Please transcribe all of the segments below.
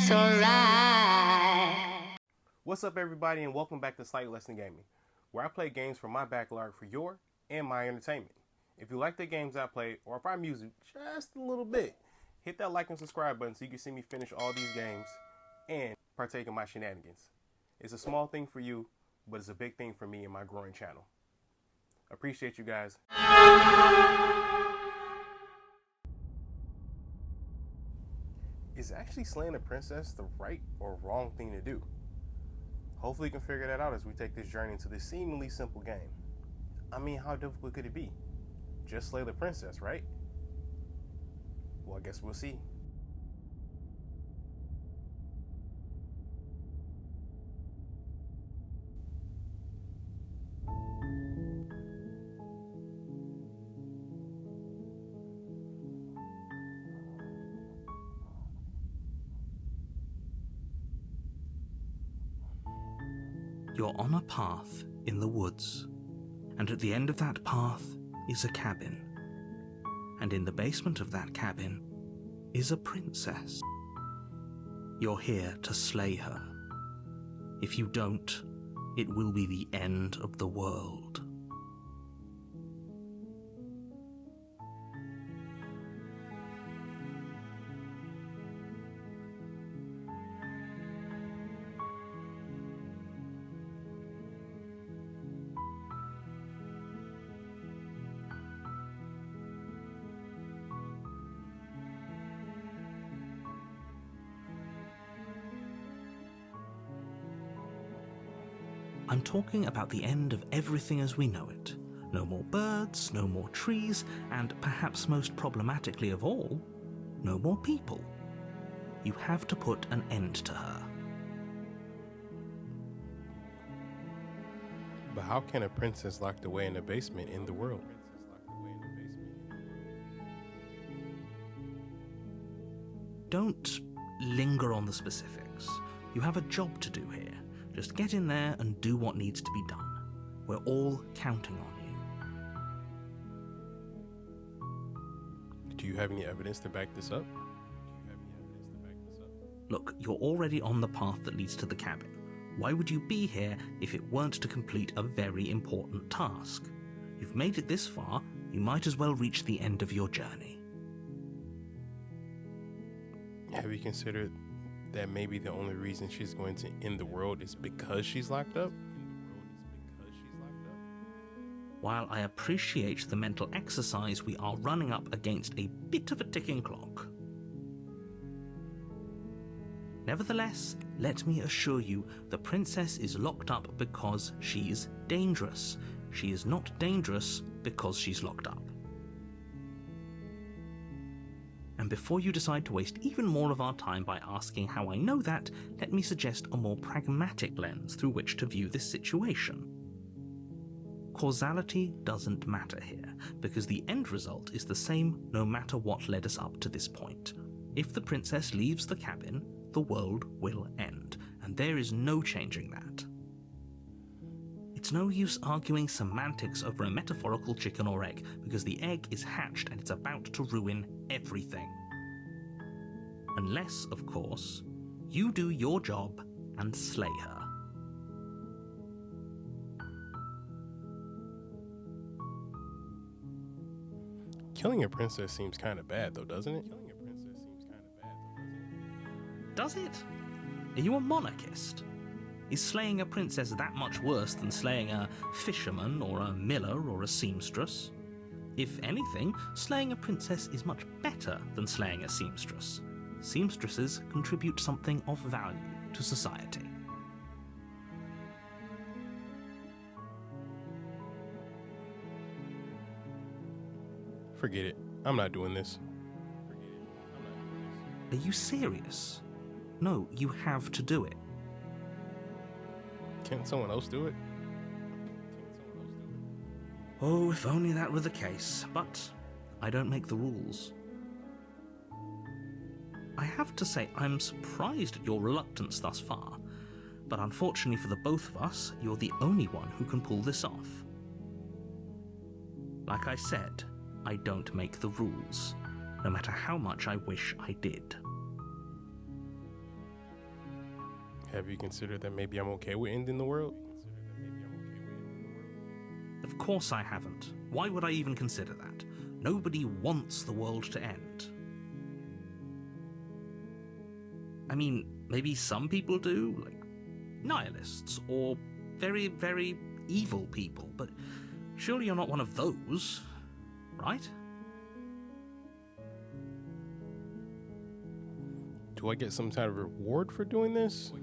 it's alright. What's up, everybody, and welcome back to Slightly Less Than Gaming, where I play games from my backlog for your and my entertainment. If you like the games I play, or if I amuse you just a little bit, hit that like and subscribe button so you can see me finish all these games and partake in my shenanigans. It's a small thing for you, but it's a big thing for me and my growing channel. Appreciate you guys. Is actually slaying a princess the right or wrong thing to do? Hopefully you can figure that out as we take this journey into this seemingly simple game. I mean, how difficult could it be? Just slay the princess, right? Well, I guess we'll see. You're on a path in the woods, and at the end of that path is a cabin. And in the basement of that cabin is a princess. You're here to slay her. If you don't, it will be the end of the world. I'm talking about the end of everything as we know it. No more birds, no more trees, and perhaps most problematically of all, no more people. You have to put an end to her. But how can a princess locked away in a basement end the world? Don't linger on the specifics. You have a job to do here. Just get in there and do what needs to be done. We're all counting on you. Do you have any evidence to back this up? Look, you're already on the path that leads to the cabin. Why would you be here if it weren't to complete a very important task? You've made it this far, you might as well reach the end of your journey. Have you considered that maybe the only reason she's going to end the world is because she's locked up? While I appreciate the mental exercise, we are running up against a bit of a ticking clock. Nevertheless, let me assure you, the princess is locked up because she's dangerous. She is not dangerous because she's locked up. And before you decide to waste even more of our time by asking how I know that, let me suggest a more pragmatic lens through which to view this situation. Causality doesn't matter here, because the end result is the same no matter what led us up to this point. If the princess leaves the cabin, the world will end, and there is no changing that. It's no use arguing semantics over a metaphorical chicken or egg, because the egg is hatched and it's about to ruin everything. Unless, of course, you do your job and slay her. Killing a princess seems kind of bad, though, doesn't it? Does it? Are you a monarchist? Is slaying a princess that much worse than slaying a fisherman or a miller or a seamstress? If anything, slaying a princess is much better than slaying a seamstress. Seamstresses contribute something of value to society. Forget it. I'm not doing this. Are you serious? No, you have to do it. Can't someone else do it? Oh, if only that were the case, but I don't make the rules. I have to say, I'm surprised at your reluctance thus far, but unfortunately for the both of us, you're the only one who can pull this off. Like I said, I don't make the rules, no matter how much I wish I did. Have you considered that maybe I'm okay with ending the world? Of course I haven't. Why would I even consider that? Nobody wants the world to end. I mean, maybe some people do, like nihilists, or very, very evil people, but surely you're not one of those, right? Do I get some kind of reward for doing this?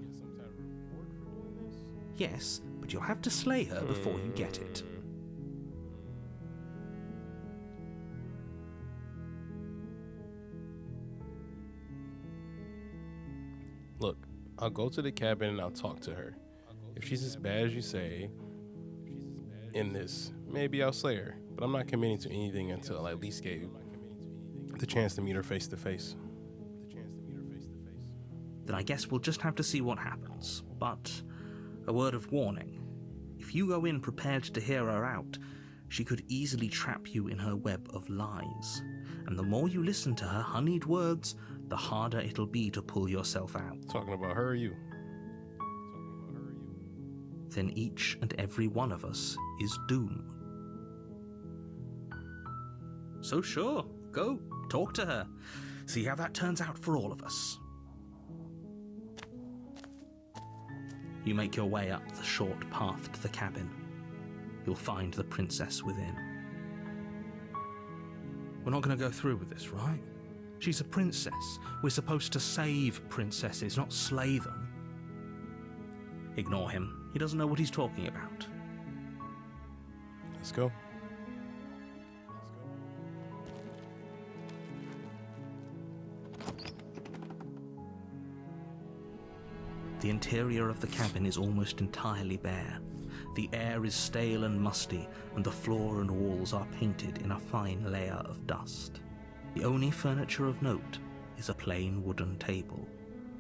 Yes, but you'll have to slay her before you get it. Look, I'll go to the cabin and I'll talk to her. If she's as bad as you say in this, maybe I'll slay her. But I'm not committing to anything until I at least get the chance to meet her face to face. Then I guess we'll just have to see what happens. But a word of warning. If you go in prepared to hear her out, she could easily trap you in her web of lies. And the more you listen to her honeyed words, the harder it'll be to pull yourself out. Talking about her or you? Then each and every one of us is doomed. So sure, go, talk to her. See how that turns out for all of us. You make your way up the short path to the cabin. You'll find the princess within. We're not going to go through with this, right? She's a princess. We're supposed to save princesses, not slay them. Ignore him. He doesn't know what he's talking about. Let's go. The interior of the cabin is almost entirely bare. The air is stale and musty, and the floor and walls are painted in a fine layer of dust. The only furniture of note is a plain wooden table.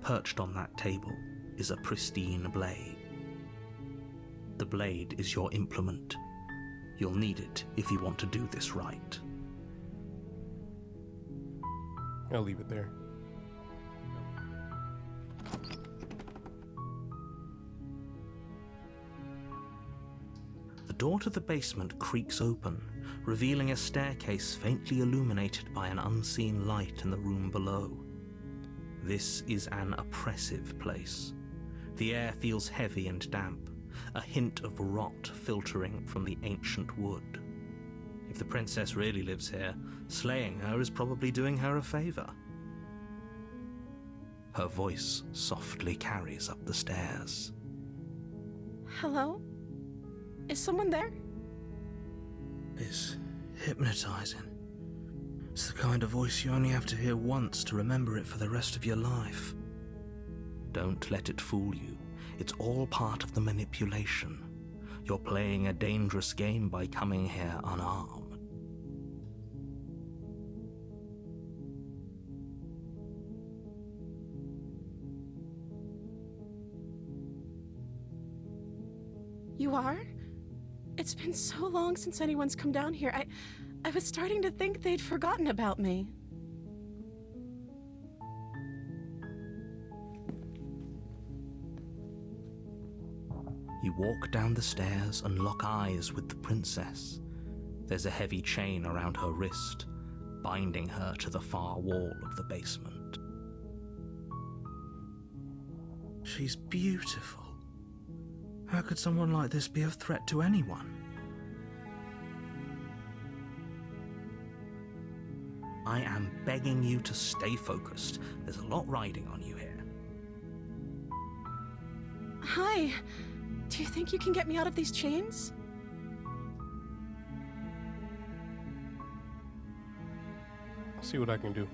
Perched on that table is a pristine blade. The blade is your implement. You'll need it if you want to do this right. I'll leave it there. The door to the basement creaks open, revealing a staircase faintly illuminated by an unseen light in the room below. This is an oppressive place. The air feels heavy and damp, a hint of rot filtering from the ancient wood. If the princess really lives here, slaying her is probably doing her a favor. Her voice softly carries up the stairs. Hello? Is someone there? It's hypnotizing. It's the kind of voice you only have to hear once to remember it for the rest of your life. Don't let it fool you. It's all part of the manipulation. You're playing a dangerous game by coming here unarmed. You are? It's been so long since anyone's come down here. I was starting to think they'd forgotten about me. You walk down the stairs and lock eyes with the princess. There's a heavy chain around her wrist, binding her to the far wall of the basement. She's beautiful. How could someone like this be a threat to anyone? I am begging you to stay focused. There's a lot riding on you here. Hi. Do you think you can get me out of these chains? I'll see what I can do.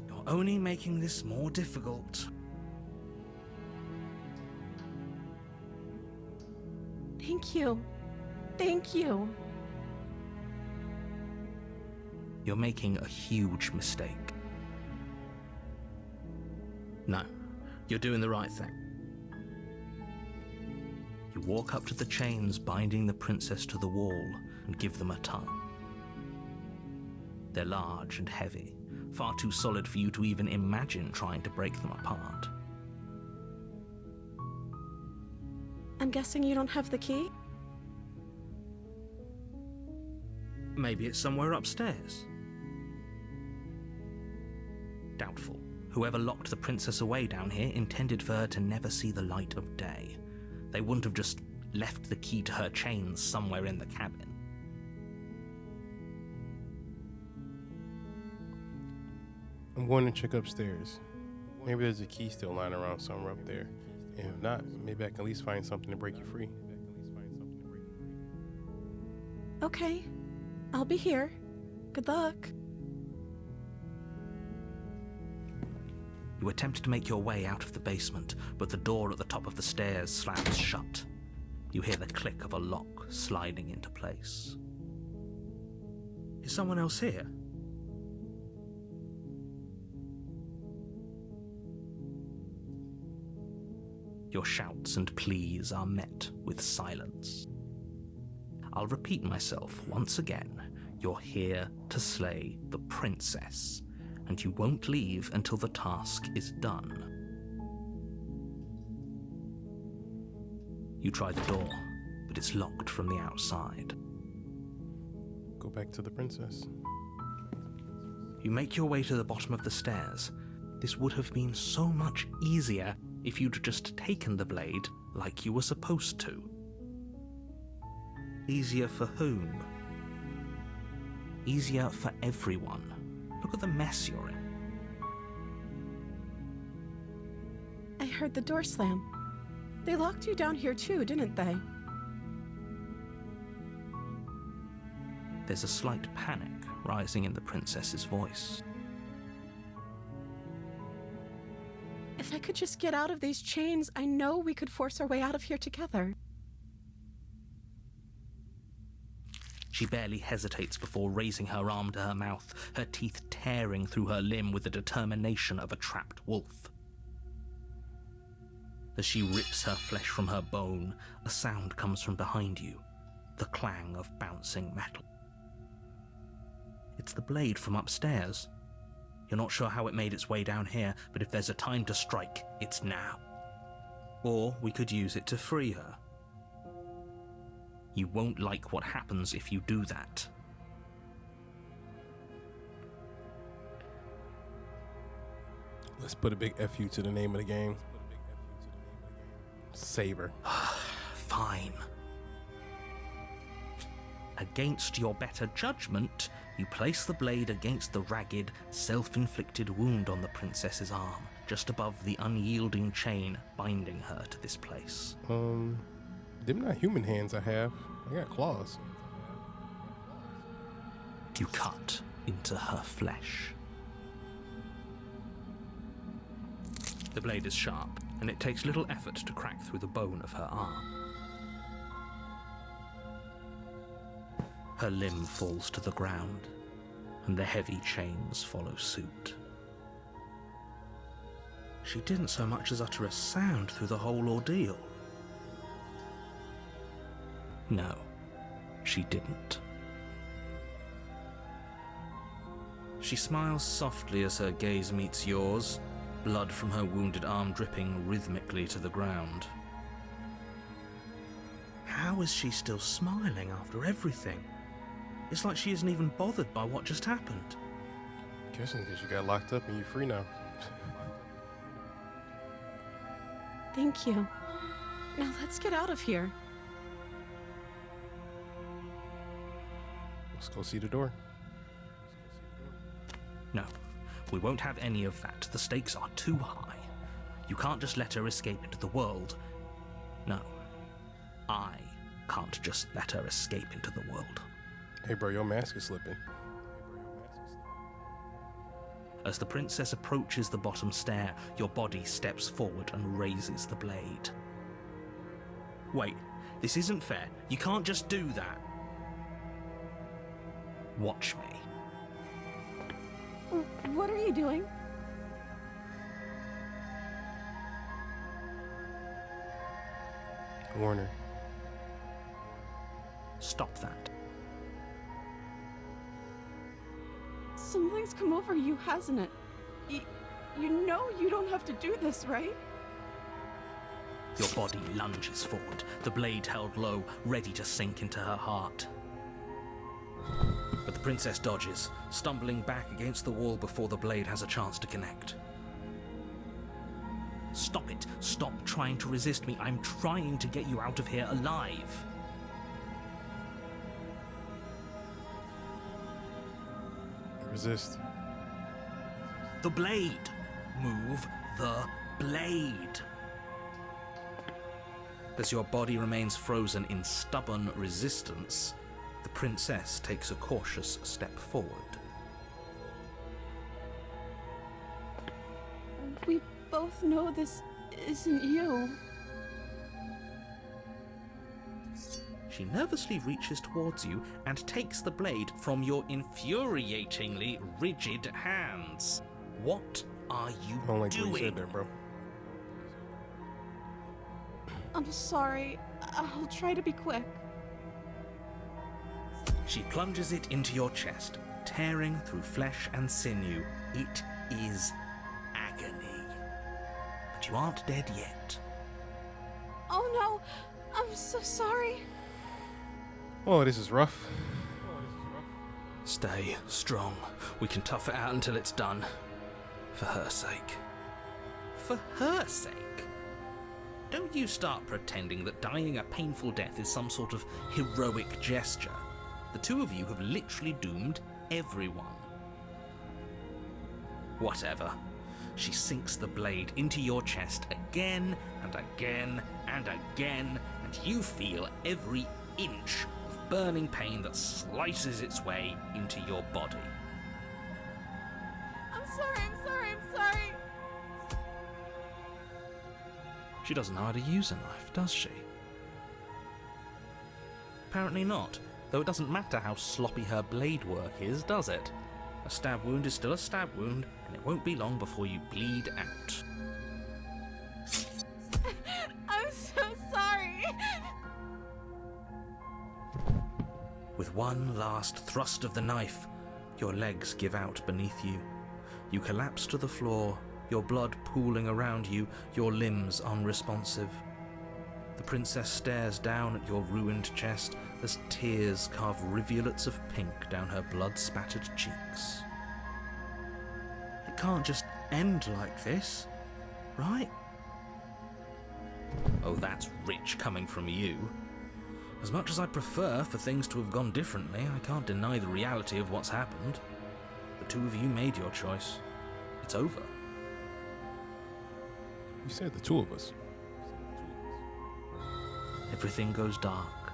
You're only making this more difficult. Thank you. Thank you. You're making a huge mistake. No, you're doing the right thing. You walk up to the chains binding the princess to the wall and give them a tug. They're large and heavy, far too solid for you to even imagine trying to break them apart. I'm guessing you don't have the key? Maybe it's somewhere upstairs. Doubtful. Whoever locked the princess away down here intended for her to never see the light of day. They wouldn't have just left the key to her chains somewhere in the cabin. I'm going to check upstairs. Maybe there's a key still lying around somewhere up there. And if not, maybe I can at least find something to break you free. Okay. I'll be here. Good luck. You attempt to make your way out of the basement, but the door at the top of the stairs slams shut. You hear the click of a lock sliding into place. Is someone else here? Your shouts and pleas are met with silence. I'll repeat myself once again. You're here to slay the princess, and you won't leave until the task is done. You try the door, but it's locked from the outside. Go back to the princess. You make your way to the bottom of the stairs. This would have been so much easier if you'd just taken the blade like you were supposed to. Easier for whom? Easier for everyone. Look at the mess you're in. I heard the door slam. They locked you down here too, didn't they? There's a slight panic rising in the princess's voice. If I could just get out of these chains, I know we could force our way out of here together. She barely hesitates before raising her arm to her mouth, her teeth tearing through her limb with the determination of a trapped wolf. As she rips her flesh from her bone, a sound comes from behind you, the clang of bouncing metal. It's the blade from upstairs. You're not sure how it made its way down here, but if there's a time to strike, it's now. Or we could use it to free her. You won't like what happens if you do that. Let's put a big FU to the name of the game. Save her. Fine. Against your better judgment, you place the blade against the ragged, self-inflicted wound on the princess's arm, just above the unyielding chain binding her to this place. Them not human hands I have. I got claws. You cut into her flesh. The blade is sharp, and it takes little effort to crack through the bone of her arm. Her limb falls to the ground, and the heavy chains follow suit. She didn't so much as utter a sound through the whole ordeal. No, she didn't. She smiles softly as her gaze meets yours, blood from her wounded arm dripping rhythmically to the ground. How is she still smiling after everything? It's like she isn't even bothered by what just happened. Guessing because you got locked up and you're free now. Thank you. Now let's get out of here. Let's go see the door. No, we won't have any of that. The stakes are too high. You can't just let her escape into the world. No, I can't just let her escape into the world. Hey bro, your mask is slipping. As the princess approaches the bottom stair, your body steps forward and raises the blade. Wait, this isn't fair. You can't just do that. Watch me. What are you doing? Warner. Stop that. Something's come over you, hasn't it? You know you don't have to do this, right? Your body lunges forward, the blade held low, ready to sink into her heart. But the princess dodges, stumbling back against the wall before the blade has a chance to connect. Stop it! Stop trying to resist me. I'm trying to get you out of here alive. Resist. The blade! Move the blade! As your body remains frozen in stubborn resistance, the princess takes a cautious step forward. We both know this isn't you. She nervously reaches towards you and takes the blade from your infuriatingly rigid hands. What are you I don't like what you doing? said there, bro. I'm sorry. I'll try to be quick. She plunges it into your chest, tearing through flesh and sinew. It is agony. But you aren't dead yet. Oh no! I'm so sorry. Oh, this is rough. Stay strong. We can tough it out until it's done. For her sake. For her sake? Don't you start pretending that dying a painful death is some sort of heroic gesture. The two of you have literally doomed everyone. Whatever. She sinks the blade into your chest again and again and again, and you feel every inch of burning pain that slices its way into your body. I'm sorry. She doesn't know how to use a knife, does she? Apparently not, though it doesn't matter how sloppy her blade work is, does it? A stab wound is still a stab wound, and it won't be long before you bleed out. I'm so sorry. With one last thrust of the knife, your legs give out beneath you. You collapse to the floor, your blood pooling around you, your limbs unresponsive. The princess stares down at your ruined chest as tears carve rivulets of pink down her blood-spattered cheeks. It can't just end like this, right? Oh, that's rich coming from you. As much as I'd prefer for things to have gone differently, I can't deny the reality of what's happened. The two of you made your choice. It's over. You said the two of us. Everything goes dark,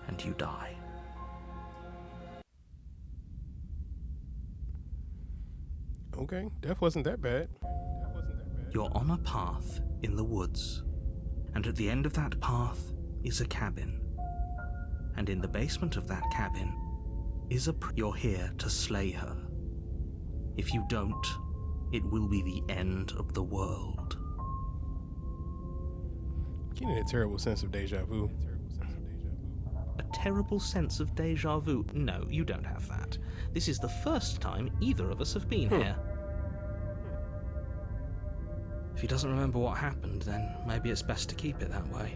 and you die. Okay, death wasn't that bad. You're on a path in the woods, and at the end of that path is a cabin. And in the basement of that cabin is you're here to slay her. If you don't, it will be the end of the world. Getting a terrible sense of deja vu. A terrible sense of deja vu? No, you don't have that. This is the first time either of us have been here. If he doesn't remember what happened, then maybe it's best to keep it that way.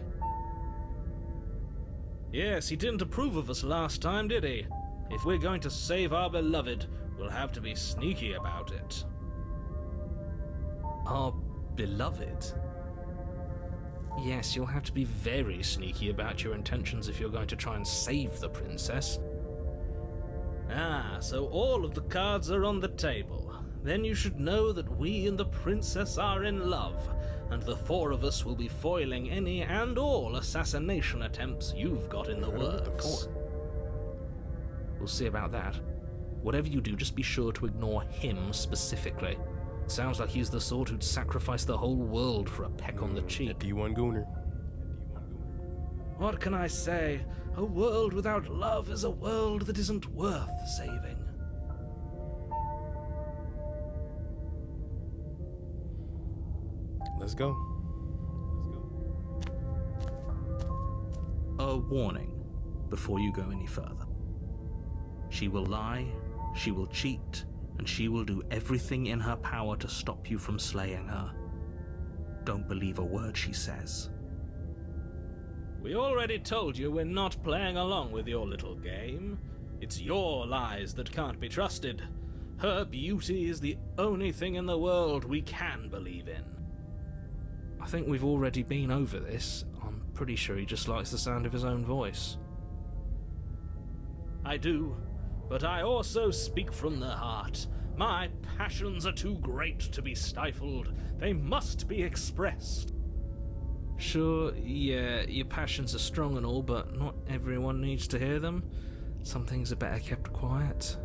Yes, he didn't approve of us last time, did he? If we're going to save our beloved, we'll have to be sneaky about it. Our beloved? Yes, you'll have to be very sneaky about your intentions if you're going to try and save the princess. Ah, so all of the cards are on the table. Then you should know that we and the princess are in love, and the four of us will be foiling any and all assassination attempts you've got in the works. We'll see about that. Whatever you do, just be sure to ignore him specifically. Sounds like he's the sort who'd sacrifice the whole world for a peck on the cheek. D1 Gooner. What can I say? A world without love is a world that isn't worth saving. Let's go. A warning before you go any further. She will lie She will cheat, and she will do everything in her power to stop you from slaying her. Don't believe a word she says. We already told you we're not playing along with your little game. It's your lies that can't be trusted. Her beauty is the only thing in the world we can believe in. I think we've already been over this. I'm pretty sure he just likes the sound of his own voice. I do, but I also speak from the heart. My passions are too great to be stifled. They must be expressed. Sure, yeah, your passions are strong and all, but not everyone needs to hear them. Some things are better kept quiet.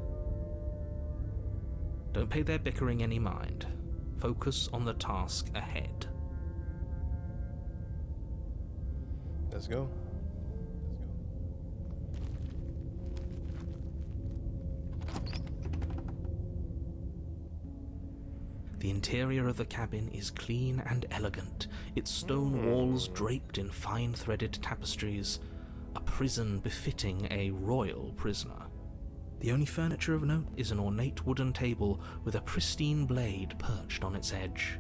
Don't pay their bickering any mind. Focus on the task ahead. Let's go. The interior of the cabin is clean and elegant, its stone walls draped in fine threaded tapestries, a prison befitting a royal prisoner. The only furniture of note is an ornate wooden table with a pristine blade perched on its edge.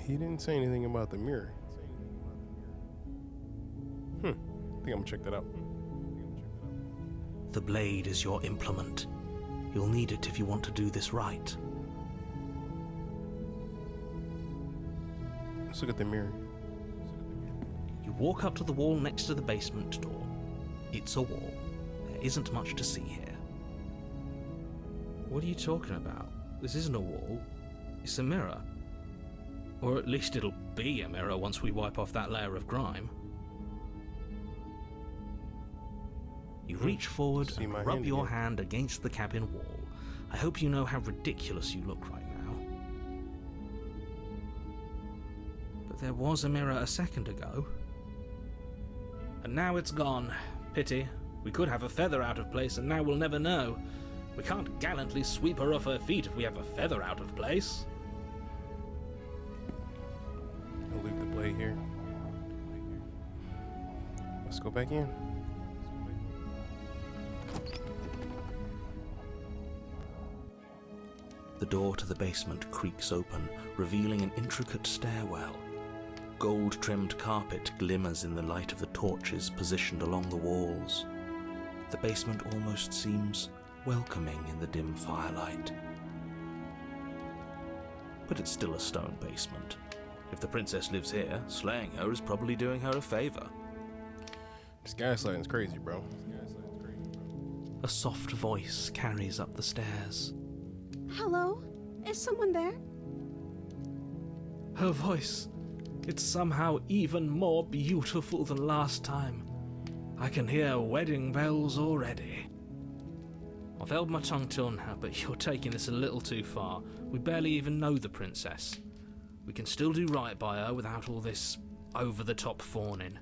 He didn't say anything about the mirror. I think I'm gonna check that out. The blade is your implement. You'll need it if you want to do this right. Let's look at the mirror. You walk up to the wall next to the basement door. It's a wall. There isn't much to see here. What are you talking about? This isn't a wall. It's a mirror. Or at least it'll be a mirror once we wipe off that layer of grime. You reach forward and rub your hand against the cabin wall. I hope you know how ridiculous you look right now. But there was a mirror a second ago. And now it's gone. Pity. We could have a feather out of place and now we'll never know. We can't gallantly sweep her off her feet if we have a feather out of place. I'll leave the blade here. Let's go back in. The door to the basement creaks open, revealing an intricate stairwell. Gold-trimmed carpet glimmers in the light of the torches positioned along the walls. The basement almost seems welcoming in the dim firelight. But it's still a stone basement. If the princess lives here, slaying her is probably doing her a favor. This gaslighting's crazy, bro. A soft voice carries up the stairs. Hello? Is someone there? Her voice. It's somehow even more beautiful than last time. I can hear wedding bells already. I've held my tongue till now, but you're taking this a little too far. We barely even know the princess. We can still do right by her without all this over-the-top fawning.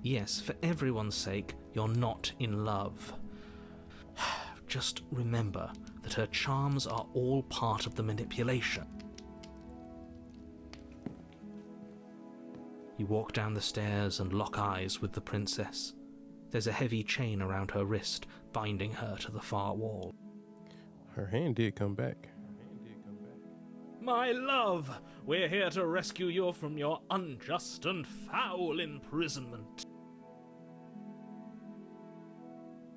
Yes, for everyone's sake, you're not in love. Just remember that her charms are all part of the manipulation. You walk down the stairs and lock eyes with the princess. There's a heavy chain around her wrist, binding her to the far wall. Her hand did come back. My love, we're here to rescue you from your unjust and foul imprisonment.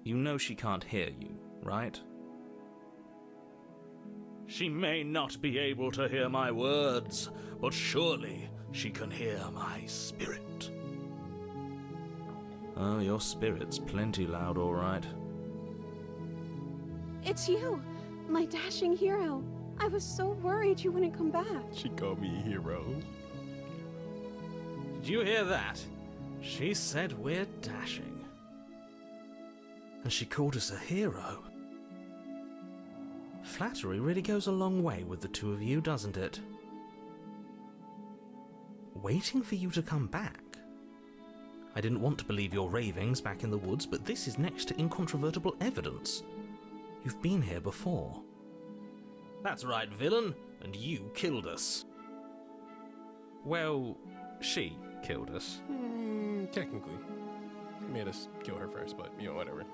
You know she can't hear you, right? She may not be able to hear my words, but surely she can hear my spirit. Oh, your spirit's plenty loud, all right. It's you, my dashing hero. I was so worried you wouldn't come back. She called me a hero. Did you hear that? She said we're dashing. And she called us a hero. Flattery really goes a long way with the two of you, doesn't it? Waiting for you to come back. I didn't want to believe your ravings back in the woods, but this is next to incontrovertible evidence. You've been here before. That's right, villain, and you killed us. Well, she killed us. Technically. She made us kill her first, but, whatever.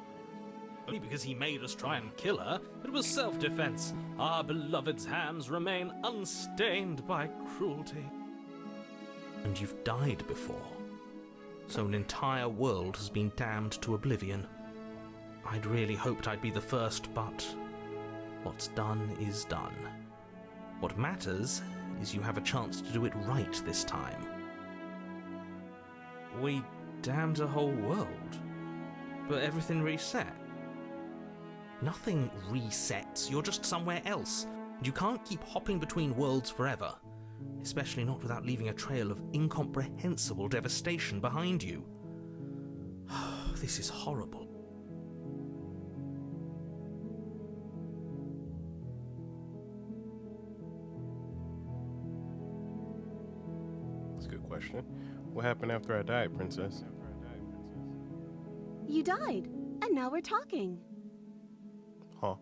only because he made us try and kill her. It was self-defense. Our beloved's hands remain unstained by cruelty. And you've died before. So an entire world has been damned to oblivion. I'd really hoped I'd be the first, but what's done is done. What matters is you have a chance to do it right this time. We damned a whole world, but everything reset. Nothing resets, you're just somewhere else. You can't keep hopping between worlds forever, especially not without leaving a trail of incomprehensible devastation behind you. This is horrible. That's a good question. What happened after I died, Princess? You died, and now we're talking. Huh?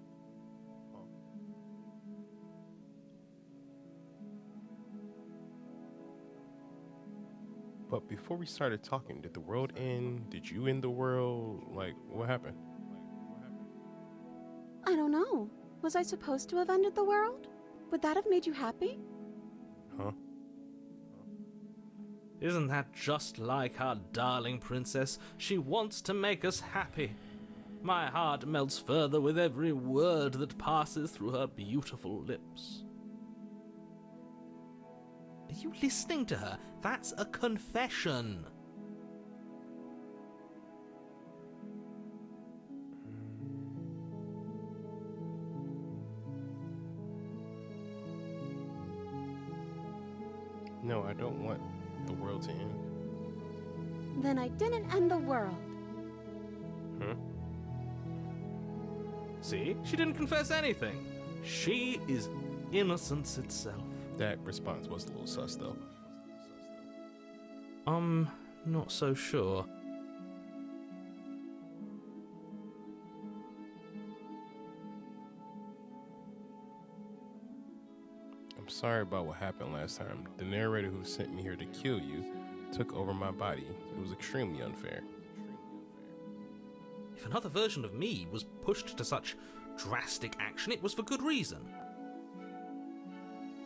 But before we started talking, did the world end? Did you end the world? Like, what happened? I don't know. Was I supposed to have ended the world? Would that have made you happy? Huh? Isn't that just like our darling princess? She wants to make us happy. My heart melts further with every word that passes through her beautiful lips. Are you listening to her? That's a confession. No, I don't want the world to end. Then I didn't end the world. Huh? See? She didn't confess anything. She is innocence itself. That response was a little sus, though. Not so sure. I'm sorry about what happened last time. The narrator who sent me here to kill you took over my body. It was extremely unfair. If another version of me was pushed to such drastic action, it was for good reason.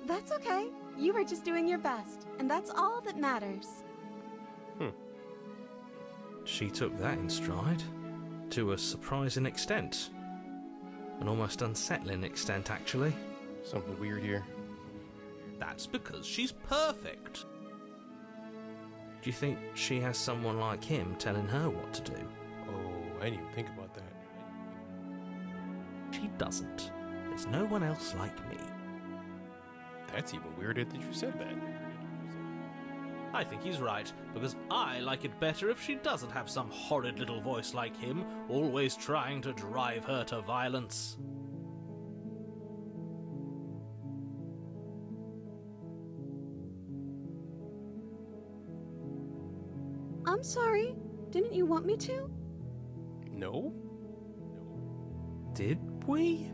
That's okay. You were just doing your best, and that's all that matters. She took that in stride, to a surprising extent. An almost unsettling extent, actually. Something weird here. That's because she's perfect. Do you think she has someone like him telling her what to do? Oh, I didn't even think about that. She doesn't. There's no one else like me. That's even weirder that you said that. I think he's right, because I like it better if she doesn't have some horrid little voice like him, always trying to drive her to violence. I'm sorry. Didn't you want me to? No? Did we?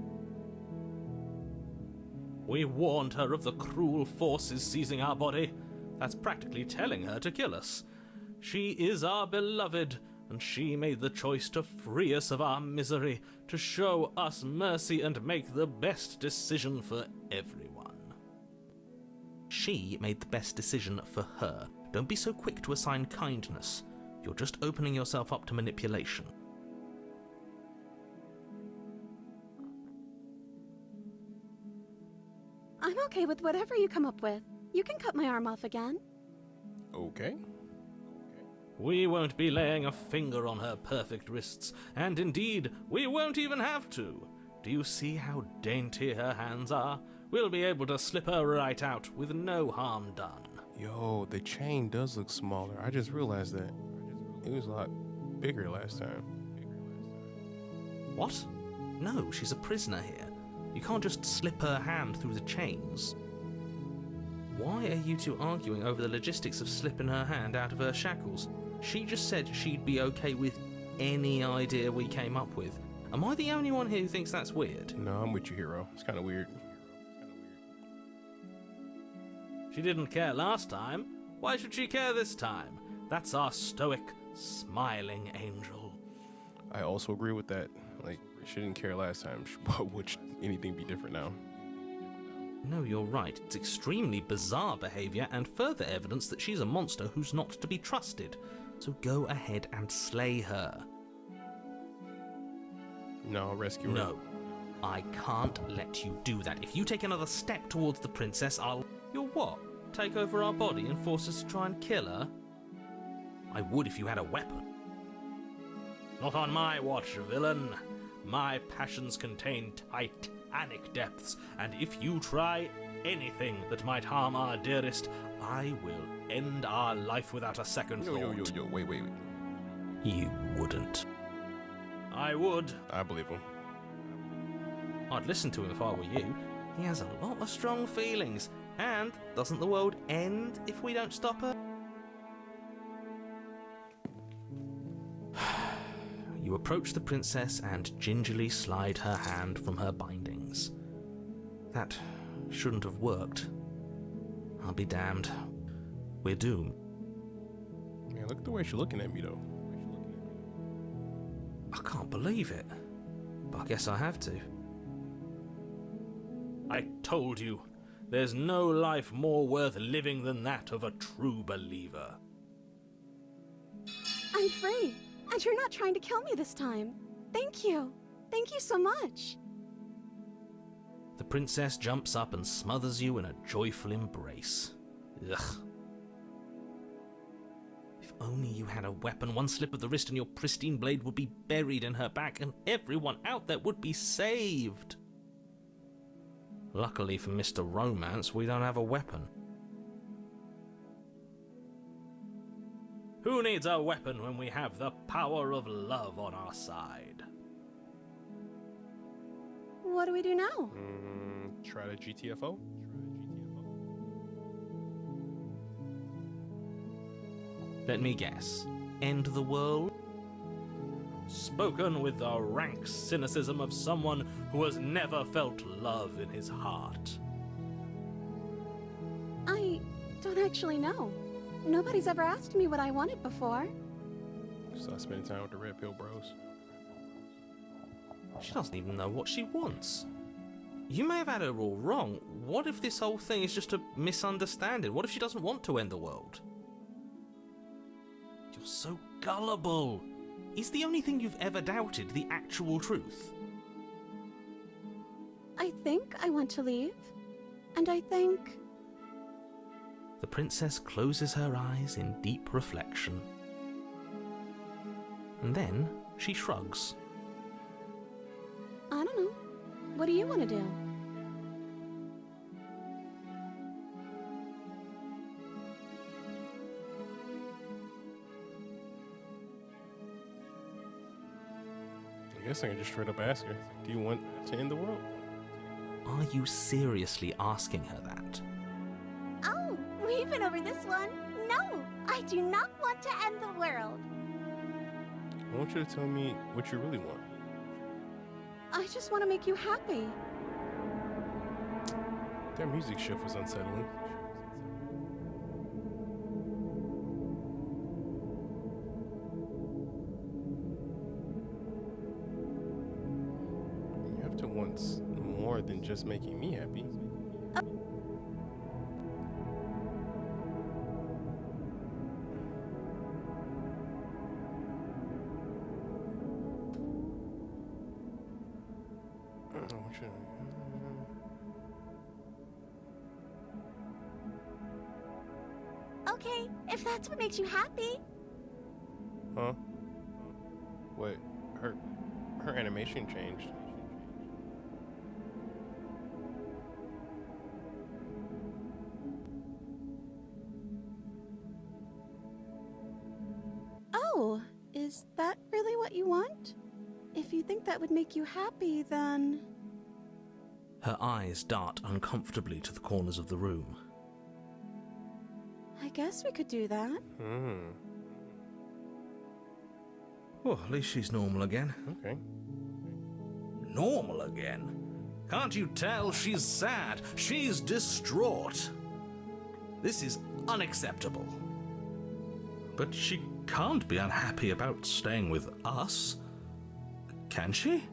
We warned her of the cruel forces seizing our body. That's practically telling her to kill us. She is our beloved, and she made the choice to free us of our misery, to show us mercy and make the best decision for everyone. She made the best decision for her. Don't be so quick to assign kindness. You're just opening yourself up to manipulation. I'm okay with whatever you come up with. You can cut my arm off again. Okay. We won't be laying a finger on her perfect wrists, and indeed, we won't even have to. Do you see how dainty her hands are? We'll be able to slip her right out with no harm done. Yo, the chain does look smaller. I just realized that. It was a lot bigger last time. What? No, she's a prisoner here. You can't just slip her hand through the chains. Why are you two arguing over the logistics of slipping her hand out of her shackles? She just said she'd be okay with any idea we came up with. Am I the only one here who thinks that's weird? No, I'm with you, hero. It's kind of weird. She didn't care last time. Why should she care this time? That's our stoic, smiling angel. I also agree with that. Like, she didn't care last time. Why would anything be different now? No, you're right. It's extremely bizarre behavior and further evidence that she's a monster who's not to be trusted. So go ahead and slay her. No, rescue her. No, I can't let you do that. If you take another step towards the princess, I'll... You'll what? Take over our body and force us to try and kill her? I would if you had a weapon. Not on my watch, villain. My passions contain titanic depths, and if you try anything that might harm our dearest, I will end our life without a second thought. Wait. You wouldn't. I would. I believe him. I'd listen to him if I were you. He has a lot of strong feelings. And doesn't the world end if we don't stop her? You approach the princess and gingerly slide her hand from her bindings. That shouldn't have worked. I'll be damned. We're doomed. Man, look at the way she's looking at me, though. I can't believe it. But I guess I have to. I told you. There's no life more worth living than that of a true believer. I'm free, and you're not trying to kill me this time. Thank you. Thank you so much. The princess jumps up and smothers you in a joyful embrace. Ugh. If only you had a weapon, one slip of the wrist and your pristine blade would be buried in her back and everyone out there would be saved. Luckily for Mr. Romance, we don't have a weapon. Who needs a weapon when we have the power of love on our side? What do we do now? Try the GTFO? Let me guess. End the world? Spoken with the rank cynicism of someone who has never felt love in his heart. I don't actually know. Nobody's ever asked me what I wanted before. Stop spending time with the Red Pill Bros. She doesn't even know what she wants. You may have had her all wrong. What if this whole thing is just a misunderstanding? What if she doesn't want to end the world? You're so gullible. Is the only thing you've ever doubted the actual truth? I think I want to leave. And I think... The princess closes her eyes in deep reflection. And then she shrugs. I don't know. What do you want to do? I guess I can just straight up ask her, do you want to end the world? Are you seriously asking her that? Oh, we've been over this one. No, I do not want to end the world. I want you to tell me what you really want. I just want to make you happy. That music shift was unsettling. You have to want more than just making me happy. I want you to... Okay, if that's what makes you happy. Huh? What? Her animation changed. Oh, is that really what you want? If you think that would make you happy, then... Her eyes dart uncomfortably to the corners of the room. I guess we could do that. Well, at least she's normal again. Okay. Normal again? Can't you tell she's sad? She's distraught. This is unacceptable. But she can't be unhappy about staying with us, can she?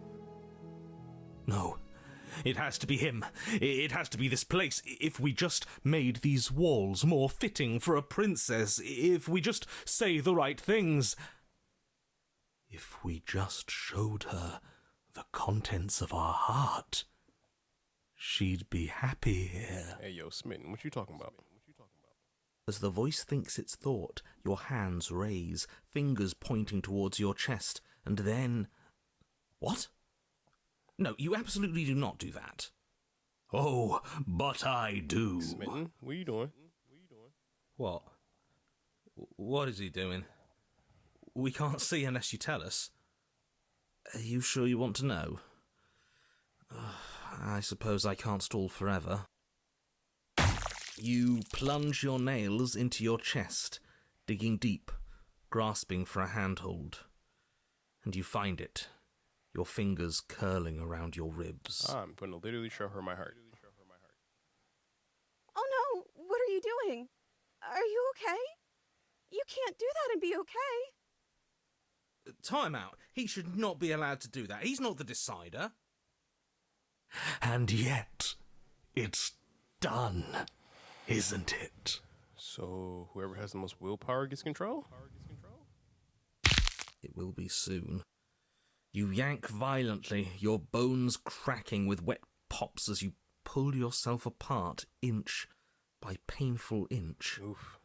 No. It has to be him. It has to be this place. If we just made these walls more fitting for a princess, if we just say the right things, if we just showed her the contents of our heart, she'd be happy here. Hey, yo, Smitten, what you talking about? As the voice thinks its thought, your hands raise, fingers pointing towards your chest, and then... What? No, you absolutely do not do that. Oh, but I do. Smitten, what are you doing? What? What is he doing? We can't see unless you tell us. Are you sure you want to know? I suppose I can't stall forever. You plunge your nails into your chest, digging deep, grasping for a handhold. And you find it, your fingers curling around your ribs. I'm going to literally show her my heart. Oh no, what are you doing? Are you okay? You can't do that and be okay. Time out. He should not be allowed to do that. He's not the decider. And yet, it's done, isn't it? So, whoever has the most willpower gets control? It will be soon. You yank violently, your bones cracking with wet pops as you pull yourself apart inch by painful inch. Oof.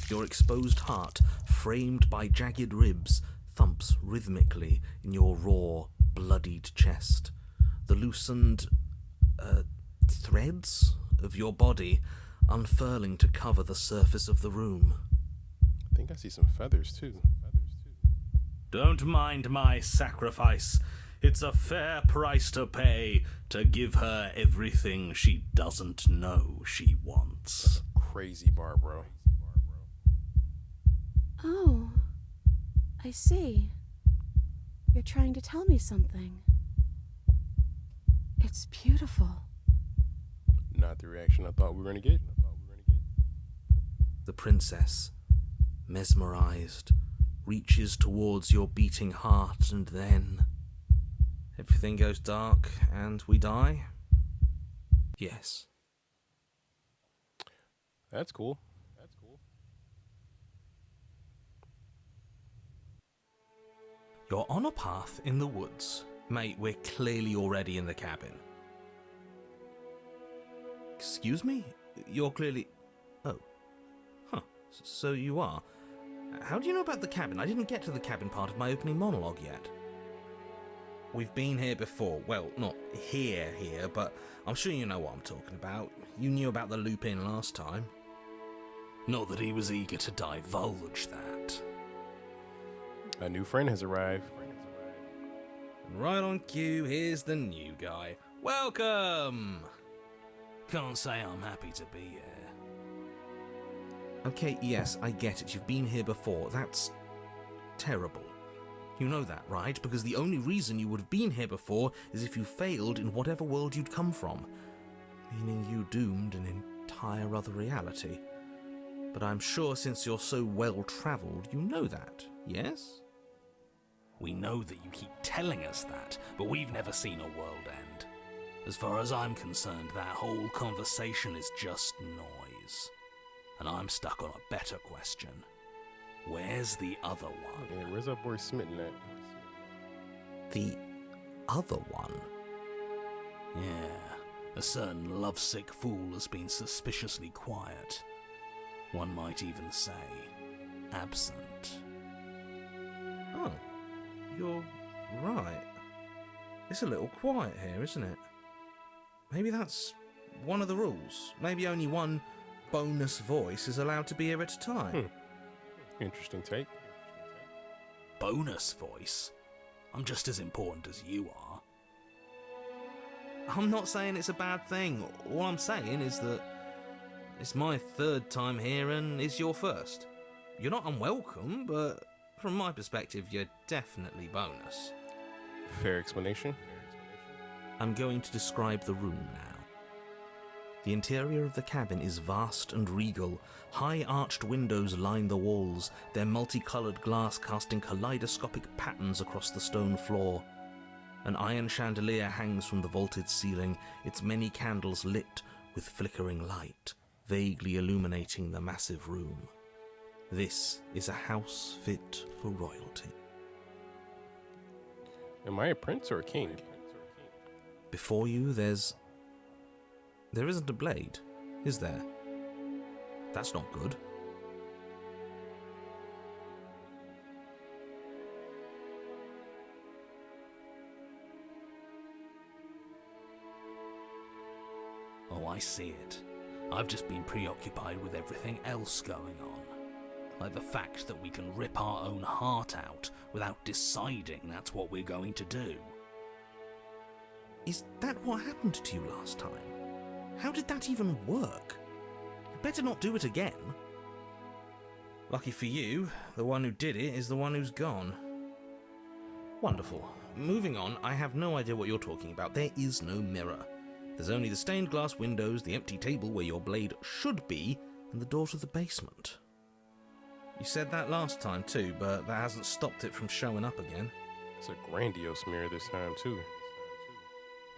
Your exposed heart, framed by jagged ribs, thumps rhythmically in your raw, bloodied chest. The loosened threads of your body unfurling to cover the surface of the room. I think I see some feathers, too. Don't mind my sacrifice. It's a fair price to pay to give her everything she doesn't know she wants. Crazy bar, bro. Oh, I see. You're trying to tell me something. It's beautiful. Not the reaction I thought we were going to get. The princess, mesmerized, reaches towards your beating heart, and then everything goes dark and we die? Yes. That's cool. You're on a path in the woods. Mate, we're clearly already in the cabin. Excuse me? You're clearly... Oh. Huh. So you are. How do you know about the cabin? I didn't get to the cabin part of my opening monologue yet. We've been here before. Well, not here, but I'm sure you know what I'm talking about. You knew about the loop-in last time. Not that he was eager to divulge that. A new friend has arrived. Right on cue, here's the new guy. Welcome! Can't say I'm happy to be here. Okay, yes, I get it. You've been here before. That's terrible. You know that, right? Because the only reason you would have been here before is if you failed in whatever world you'd come from. Meaning you doomed an entire other reality. But I'm sure since you're so well-travelled, you know that, yes? We know that you keep telling us that, but we've never seen a world end. As far as I'm concerned, that whole conversation is just noise. And I'm stuck on a better question. Where's the other one? Yeah, where's our boy Smitten at? The other one? Yeah, a certain lovesick fool has been suspiciously quiet. One might even say, absent. Oh, you're right. It's a little quiet here, isn't it? Maybe that's one of the rules. Maybe only one bonus voice is allowed to be here at a time. Interesting take. Bonus voice? I'm just as important as you are. I'm not saying it's a bad thing. All I'm saying is that it's my third time here and it's your first. You're not unwelcome, but from my perspective, you're definitely bonus. Fair explanation. I'm going to describe the room now. The interior of the cabin is vast and regal. High arched windows line the walls, their multicolored glass casting kaleidoscopic patterns across the stone floor. An iron chandelier hangs from the vaulted ceiling, its many candles lit with flickering light, vaguely illuminating the massive room. This is a house fit for royalty. Am I a prince or a king? Before you, there isn't a blade, is there? That's not good. Oh, I see it. I've just been preoccupied with everything else going on. Like the fact that we can rip our own heart out without deciding that's what we're going to do. Is that what happened to you last time? How did that even work? You better not do it again. Lucky for you, the one who did it is the one who's gone. Wonderful. Moving on, I have no idea what you're talking about. There is no mirror. There's only the stained glass windows, the empty table where your blade should be, and the door to the basement. You said that last time too, but that hasn't stopped it from showing up again. It's a grandiose mirror this time too.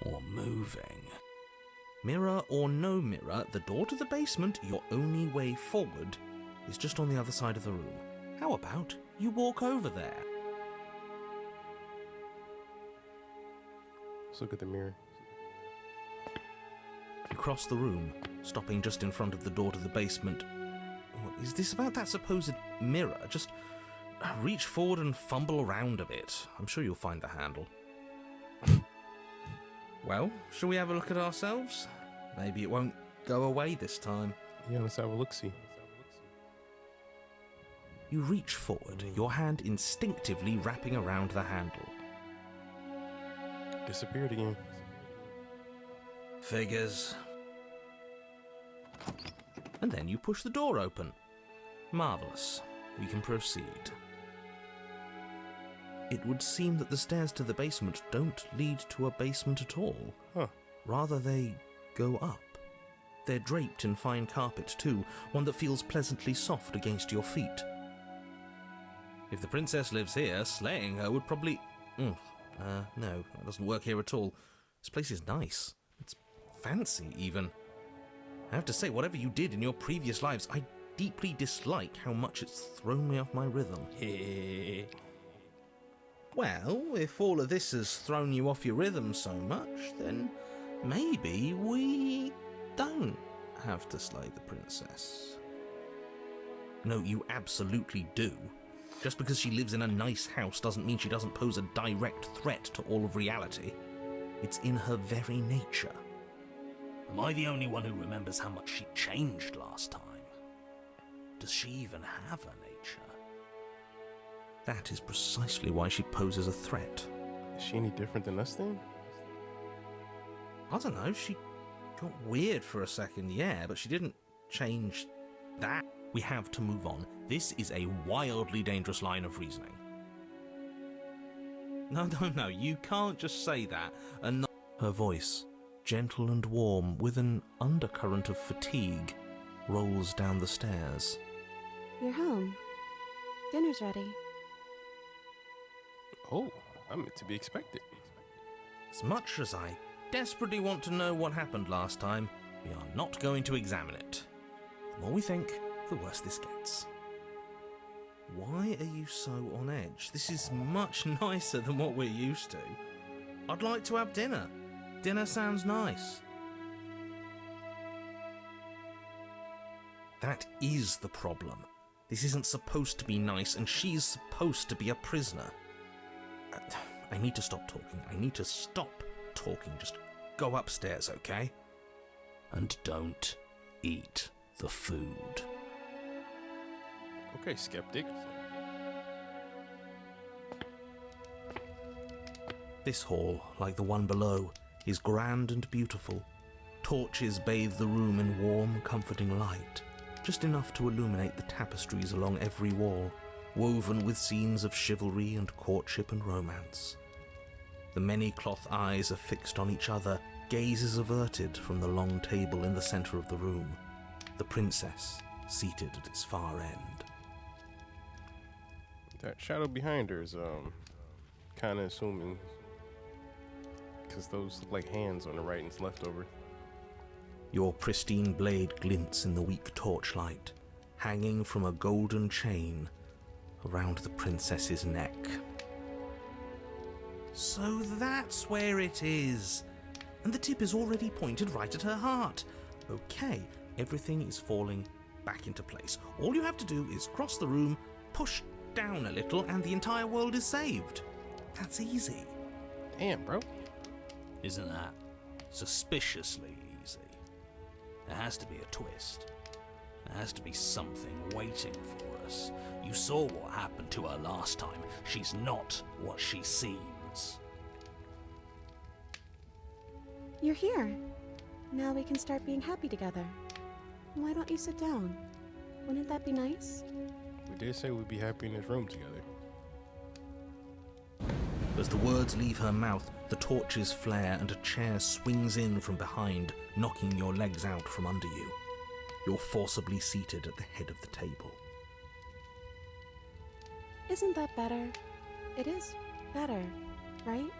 Or moving. Mirror or no mirror, the door to the basement, your only way forward, is just on the other side of the room. How about you walk over there? Let's look at the mirror. You cross the room, stopping just in front of the door to the basement. What is this about that supposed mirror? Just reach forward and fumble around a bit. I'm sure you'll find the handle. Well, shall we have a look at ourselves? Maybe it won't go away this time. Yeah, let's have a look-see. You reach forward, your hand instinctively wrapping around the handle. Disappeared again. Figures. And then you push the door open. Marvellous. We can proceed. It would seem that the stairs to the basement don't lead to a basement at all. Huh. Rather, they go up. They're draped in fine carpet too, one that feels pleasantly soft against your feet. If the princess lives here, slaying her would probably... no, that doesn't work here at all. This place is nice. It's fancy, even. I have to say, whatever you did in your previous lives, I deeply dislike how much it's thrown me off my rhythm. Well, if all of this has thrown you off your rhythm so much, then maybe we don't have to slay the princess. No, you absolutely do. Just because she lives in a nice house doesn't mean she doesn't pose a direct threat to all of reality. It's in her very nature. Am I the only one who remembers how much she changed last time? Does she even have a nature? That is precisely why she poses a threat. Is she any different than us then? I don't know, she got weird for a second, yeah, but she didn't change that. We have to move on. This is a wildly dangerous line of reasoning. No, you can't just say that and not... Her voice, gentle and warm, with an undercurrent of fatigue, rolls down the stairs. You're home. Dinner's ready. Oh, I'm meant to be expected. As much as I desperately want to know what happened last time, we are not going to examine it. The more we think, the worse this gets. Why are you so on edge? This is much nicer than what we're used to. I'd like to have dinner. Dinner sounds nice. That is the problem. This isn't supposed to be nice, and she's supposed to be a prisoner. I need to stop talking. I need to stop talking. Just go upstairs, okay? And don't eat the food. Okay, skeptic. This hall, like the one below, is grand and beautiful. Torches bathe the room in warm, comforting light, just enough to illuminate the tapestries along every wall, woven with scenes of chivalry and courtship and romance. The many cloth eyes are fixed on each other, gazes averted from the long table in the center of the room, the princess seated at its far end. That shadow behind her is, kind of assuming. Because those look like hands on the right and it's leftover. Your pristine blade glints in the weak torchlight, hanging from a golden chain around the princess's neck. So that's where it is. And the tip is already pointed right at her heart. Okay, everything is falling back into place. All you have to do is cross the room, push down a little, and the entire world is saved. That's easy. Damn, bro. Isn't that suspiciously easy? There has to be a twist. There has to be something waiting for us. You saw what happened to her last time. She's not what she seems. You're here. Now we can start being happy together. Why don't you sit down? Wouldn't that be nice? We did say we'd be happy in this room together. As the words leave her mouth, the torches flare and a chair swings in from behind, knocking your legs out from under you. You're forcibly seated at the head of the table. Isn't that better? It is better, right?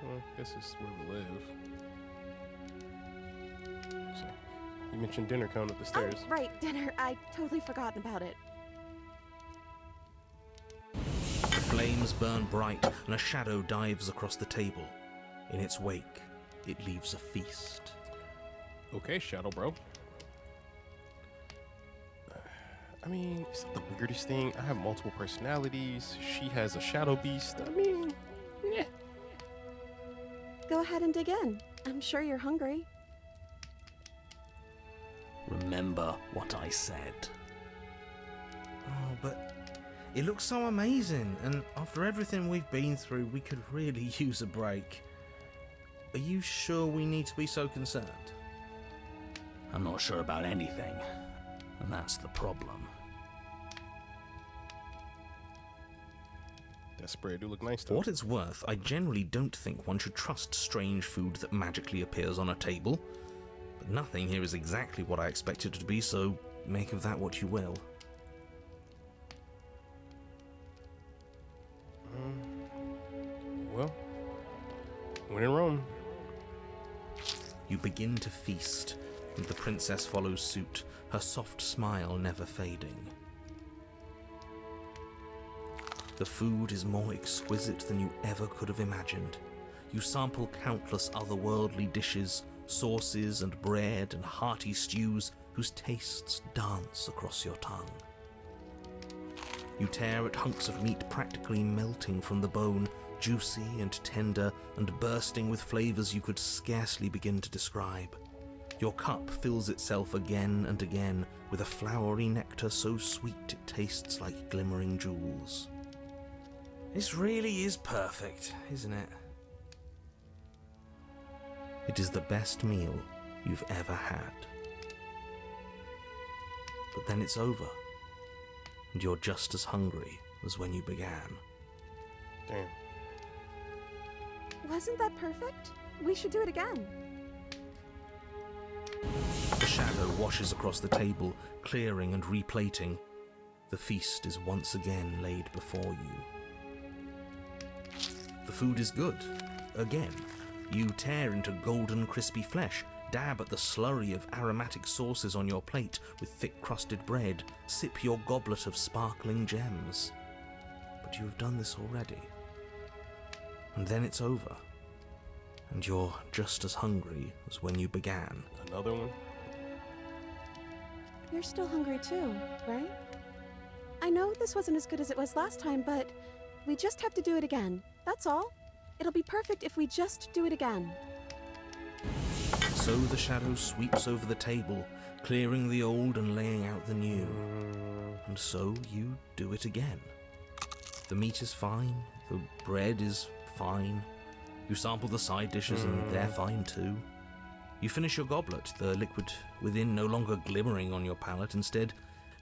Well, I guess this is where we live. So, you mentioned dinner coming up the stairs. Oh, right, dinner. I totally forgotten about it. Flames burn bright and a shadow dives across the table. In its wake, it leaves a feast. Okay, Shadow Bro. I mean, it's not the weirdest thing. I have multiple personalities. She has a shadow beast. I mean, yeah. Go ahead and dig in. I'm sure you're hungry. Remember what I said. Oh, but it looks so amazing, and after everything we've been through, we could really use a break. Are you sure we need to be so concerned? I'm not sure about anything, and that's the problem. That spread do look nice For though. what it's worth, I generally don't think one should trust strange food that magically appears on a table. But nothing here is exactly what I expected it to be, so make of that what you will. Well, when in Rome. You begin to feast, and the princess follows suit, her soft smile never fading. The food is more exquisite than you ever could have imagined. You sample countless otherworldly dishes, sauces and bread and hearty stews whose tastes dance across your tongue. You tear at hunks of meat practically melting from the bone, juicy and tender and bursting with flavors you could scarcely begin to describe. Your cup fills itself again and again with a flowery nectar so sweet it tastes like glimmering jewels. This really is perfect, isn't it? It is the best meal you've ever had. But then it's over, and you're just as hungry as when you began. Damn. Wasn't that perfect? We should do it again. The shadow washes across the table, clearing and replating. The feast is once again laid before you. The food is good. Again, you tear into golden crispy flesh, dab at the slurry of aromatic sauces on your plate with thick crusted bread, sip your goblet of sparkling gems. But you have done this already. And then it's over. And you're just as hungry as when you began. Another one? You're still hungry too, right? I know this wasn't as good as it was last time, but we just have to do it again. That's all. It'll be perfect if we just do it again. So the shadow sweeps over the table, clearing the old and laying out the new. And so you do it again. The meat is fine, the bread is fine. You sample the side dishes and they're fine too. You finish your goblet, the liquid within no longer glimmering on your palate, instead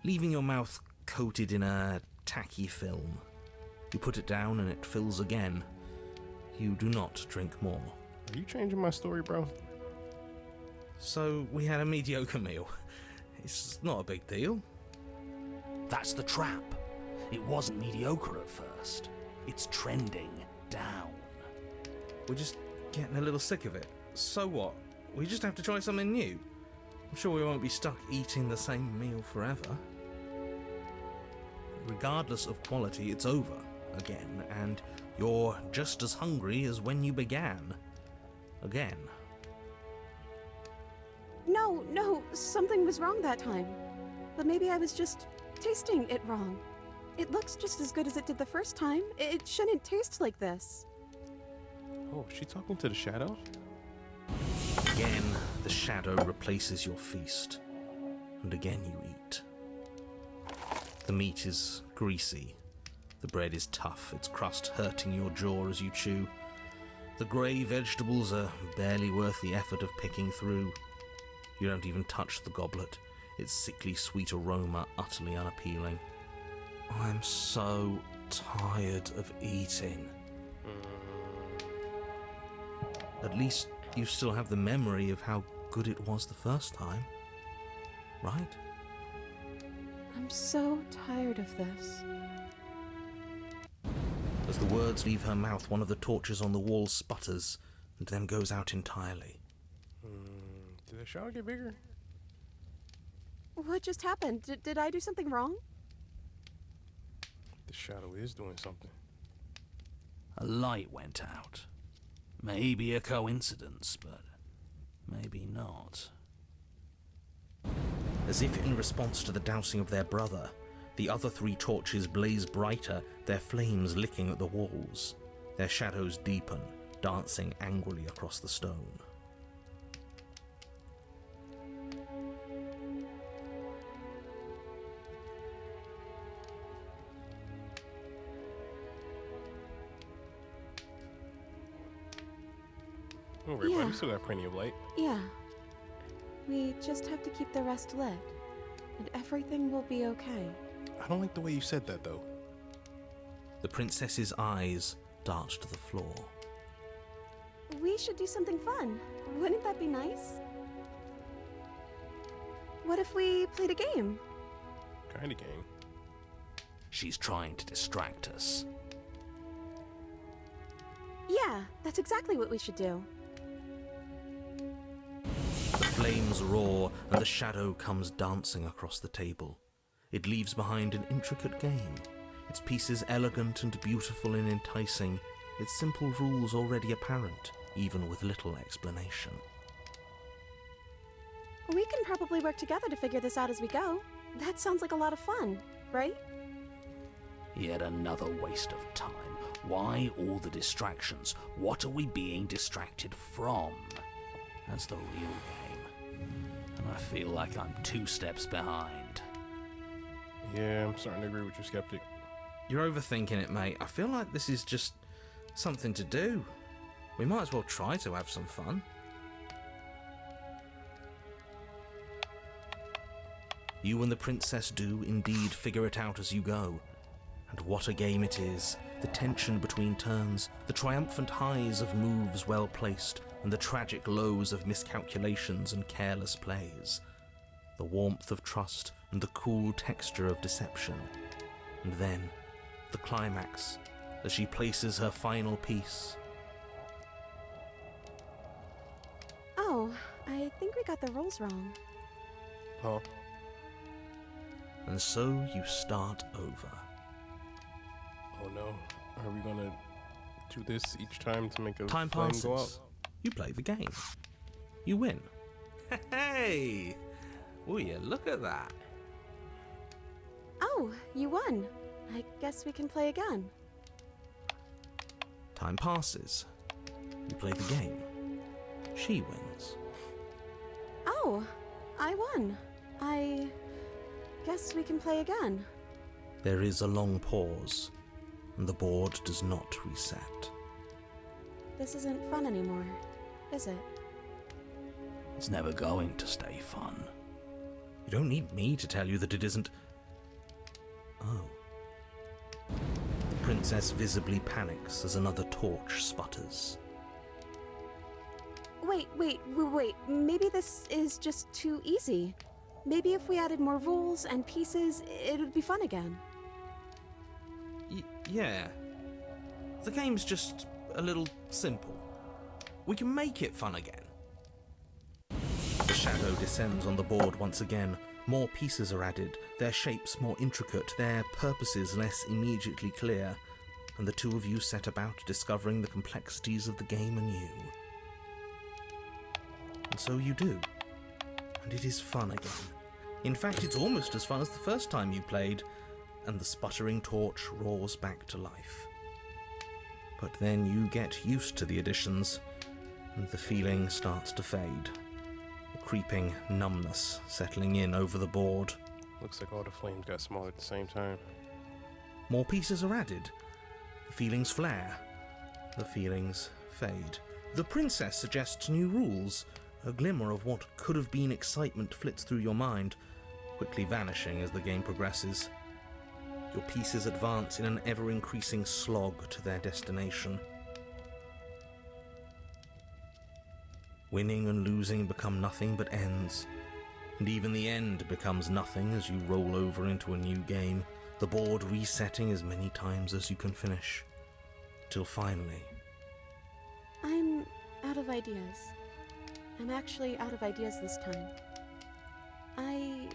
leaving your mouth coated in a tacky film. You put it down and it fills again. You do not drink more. Are you changing my story, bro? So we had a mediocre meal. It's not a big deal. That's the trap. It wasn't mediocre at first. It's trending down. We're just getting a little sick of it. So what? We just have to try something new. I'm sure we won't be stuck eating the same meal forever. Regardless of quality, it's over again, and you're just as hungry as when you began. Again. No, something was wrong that time. But maybe I was just tasting it wrong. It looks just as good as it did the first time. It shouldn't taste like this. Oh, is she talking to the shadow? Again, the shadow replaces your feast, and again you eat. The meat is greasy, the bread is tough, its crust hurting your jaw as you chew. The grey vegetables are barely worth the effort of picking through. You don't even touch the goblet, its sickly sweet aroma utterly unappealing. I'm so tired of eating. At least you still have the memory of how good it was the first time, right? I'm so tired of this. As the words leave her mouth, one of the torches on the wall sputters and then goes out entirely. Did the shadow get bigger? What just happened? Did I do something wrong? The shadow is doing something. A light went out. Maybe a coincidence, but maybe not. As if in response to the dousing of their brother, the other 3 torches blaze brighter, their flames licking at the walls. Their shadows deepen, dancing angrily across the stone. Don't worry about it, Yeah. we still got plenty of light. Yeah. We just have to keep the rest lit, and everything will be okay. I don't like the way you said that, though. The princess's eyes dart to the floor. We should do something fun. Wouldn't that be nice? What if we played a game? Kind of game. She's trying to distract us. Yeah, that's exactly what we should do. The flames roar and the shadow comes dancing across the table. It leaves behind an intricate game, its pieces elegant and beautiful and enticing, its simple rules already apparent, even with little explanation. We can probably work together to figure this out as we go. That sounds like a lot of fun, right? Yet another waste of time. Why all the distractions? What are we being distracted from? That's the real game. And I feel like I'm 2 steps behind. Yeah, I'm starting to agree with your skeptic. You're overthinking it, mate. I feel like this is just something to do. We might as well try to have some fun. You and the princess do indeed figure it out as you go. And what a game it is. The tension between turns, the triumphant highs of moves well placed, and the tragic lows of miscalculations and careless plays. The warmth of trust and the cool texture of deception. And then, the climax, as she places her final piece. Oh, I think we got the rules wrong. Huh? And so you start over. Oh no. Are we gonna do this each time to make a Time flame go out? passes. You play the game. You win. Hey! Will you look at that? Oh, you won. I guess we can play again. Time passes. You play the game. She wins. Oh, I won. I guess we can play again. There is a long pause, and the board does not reset. This isn't fun anymore, is it? It's never going to stay fun. You don't need me to tell you that it isn't. Oh. The princess visibly panics as another torch sputters. Wait. Maybe this is just too easy. Maybe if we added more rules and pieces, it would be fun again. Yeah. The game's just a little simple. We can make it fun again. The shadow descends on the board once again. More pieces are added, their shapes more intricate, their purposes less immediately clear, and the two of you set about discovering the complexities of the game anew. And so you do. And it is fun again. In fact, it's almost as fun as the first time you played, and the sputtering torch roars back to life. But then you get used to the additions, and the feeling starts to fade. A creeping numbness settling in over the board. Looks like all the flames got smaller at the same time. More pieces are added. The feelings flare. The feelings fade. The princess suggests new rules. A glimmer of what could have been excitement flits through your mind, quickly vanishing as the game progresses. Your pieces advance in an ever-increasing slog to their destination. Winning and losing become nothing but ends, and even the end becomes nothing as you roll over into a new game, the board resetting as many times as you can finish, till finally... I'm out of ideas. I'm actually out of ideas this time. I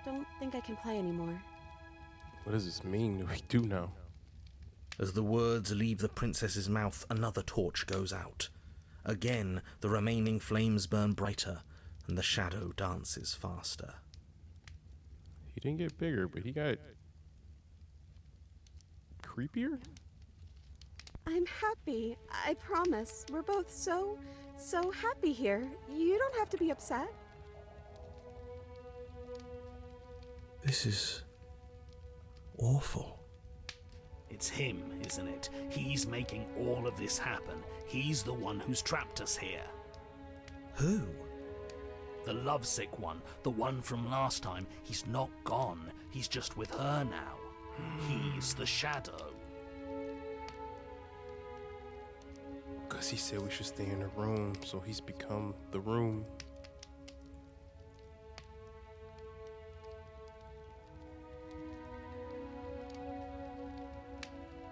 don't think I can play anymore. What does this mean? Do we do now? As the words leave the princess's mouth, another torch goes out. Again, the remaining flames burn brighter, and the shadow dances faster. He didn't get bigger, but he got creepier? I'm happy. I promise. We're both so happy here. You don't have to be upset. This is... awful. It's him, isn't it? He's making all of this happen. He's the one who's trapped us here. Who? The lovesick one, the one from last time. He's not gone. He's just with her now. He's the shadow. Because he said we should stay in the room, so he's become the room.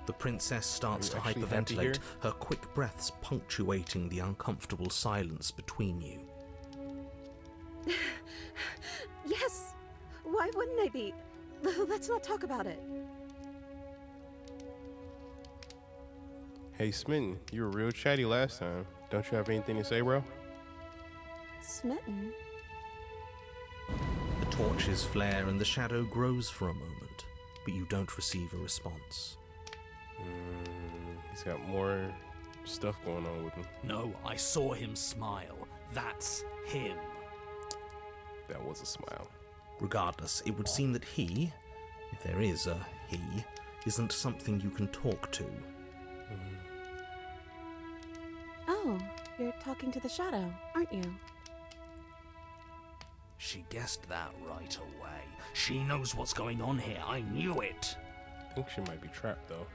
The princess starts to Are you actually happy hyperventilate, here? her quick breaths punctuating the uncomfortable silence between you. Yes! Why wouldn't I be? Let's not talk about it. Hey, Smitten, you were real chatty last time. Don't you have anything to say, bro? Smitten? The torches flare and the shadow grows for a moment, but you don't receive a response. He's got more stuff going on with him. No, I saw him smile. That's him. That was a smile. Regardless, it would seem that he, if there is a he, isn't something you can talk to. Oh, you're talking to the shadow, aren't you? She guessed that right away. She knows what's going on here. I knew it. I think she might be trapped, though.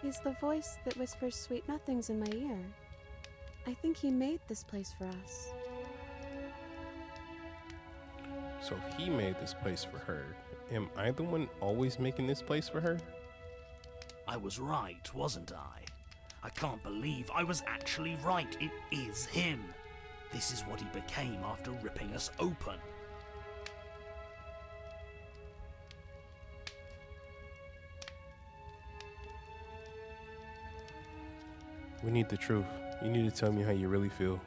He's the voice that whispers sweet nothings in my ear. I think he made this place for us. So if he made this place for her, am I the one always making this place for her? I was right, wasn't I? I can't believe I was actually right. It is him. This is what he became after ripping us open. We need the truth. You need to tell me how you really feel.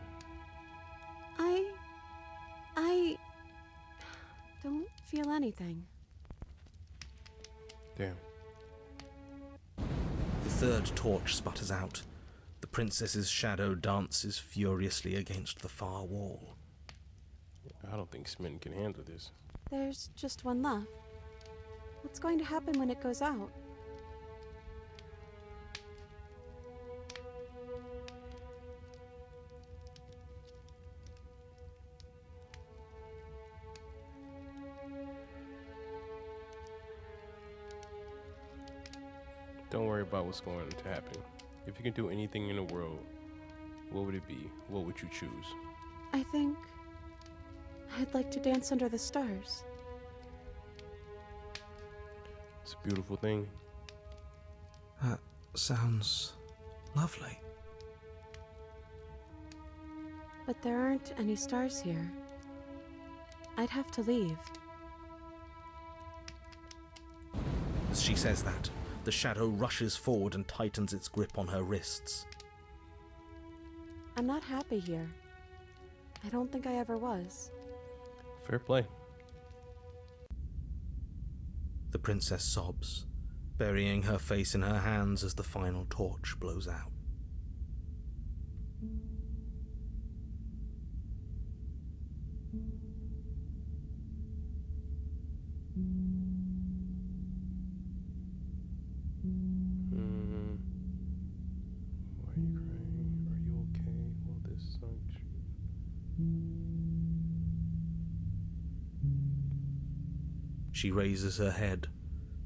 I don't feel anything. Damn. The third torch sputters out. The princess's shadow dances furiously against the far wall. I don't think Smitten can handle this. There's just one left. What's going to happen when it goes out? Don't worry about what's going to happen. If you could do anything in the world, what would it be? What would you choose? I think I'd like to dance under the stars. It's a beautiful thing. That sounds lovely. But there aren't any stars here. I'd have to leave. As she says that, the shadow rushes forward and tightens its grip on her wrists. I'm not happy here. I don't think I ever was. Fair play. The princess sobs, burying her face in her hands as the final torch blows out. Why are you crying? Are you okay? Will this song She raises her head,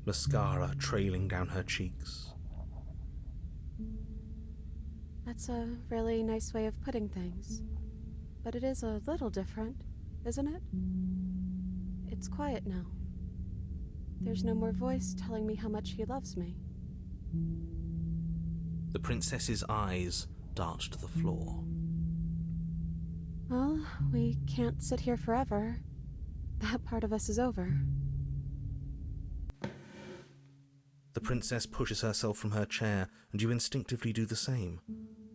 mascara trailing down her cheeks. That's a really nice way of putting things. But it is a little different, isn't it? It's quiet now. There's no more voice telling me how much he loves me. The princess's eyes dart to the floor. Well, we can't sit here forever. That part of us is over. The princess pushes herself from her chair, and you instinctively do the same,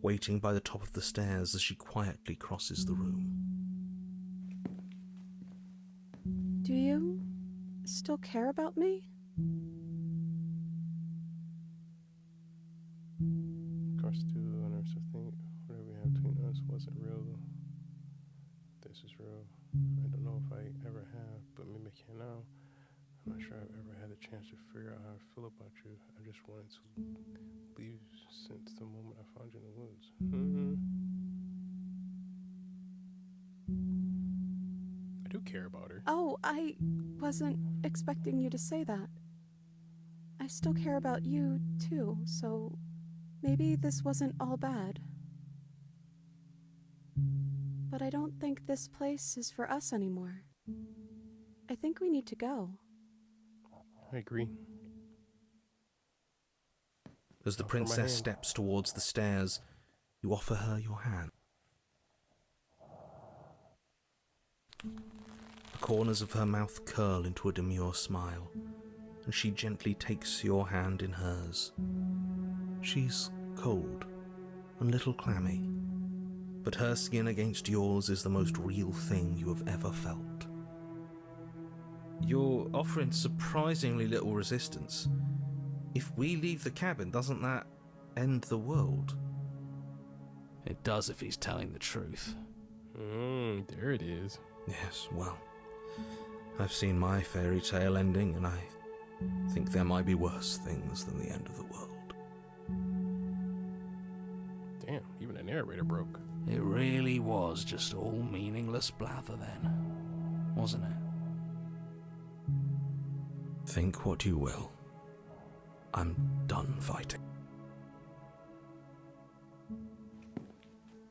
waiting by the top of the stairs as she quietly crosses the room. Do you still care about me? Course to unearth to think whatever we have between us wasn't real. This is real. I don't know if I ever have, but maybe I can now. I'm not sure I've ever had a chance to figure out how I feel about you. I just wanted to leave since the moment I found you in the woods. I do care about her. Oh, I wasn't expecting you to say that. I still care about you, too, so maybe this wasn't all bad. But I don't think this place is for us anymore. I think we need to go. I agree. As the Offer my princess hand. steps towards the stairs, you offer her your hand. The corners of her mouth curl into a demure smile, and she gently takes your hand in hers. She's cold and a little clammy, but her skin against yours is the most real thing you have ever felt. You're offering surprisingly little resistance. If we leave the cabin, doesn't that end the world? It does if he's telling the truth. There it is. Yes, well, I've seen my fairy tale ending, and I think there might be worse things than the end of the world. Damn, even the narrator broke. It really was just all meaningless blather then, wasn't it? Think what you will. I'm done fighting.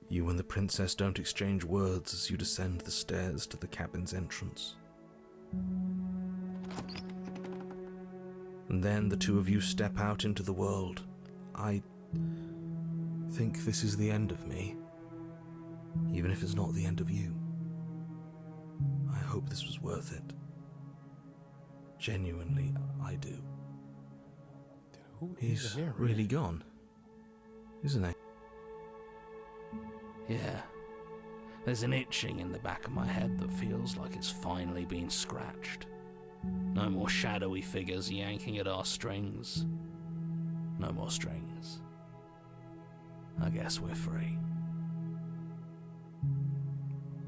You and the princess don't exchange words as you descend the stairs to the cabin's entrance. And then the two of you step out into the world. I think this is the end of me, even if it's not the end of you. I hope this was worth it. Genuinely, I do. Who is He's the narrator? really gone, isn't he? Yeah. There's an itching in the back of my head that feels like it's finally been scratched. No more shadowy figures yanking at our strings. No more strings. I guess we're free.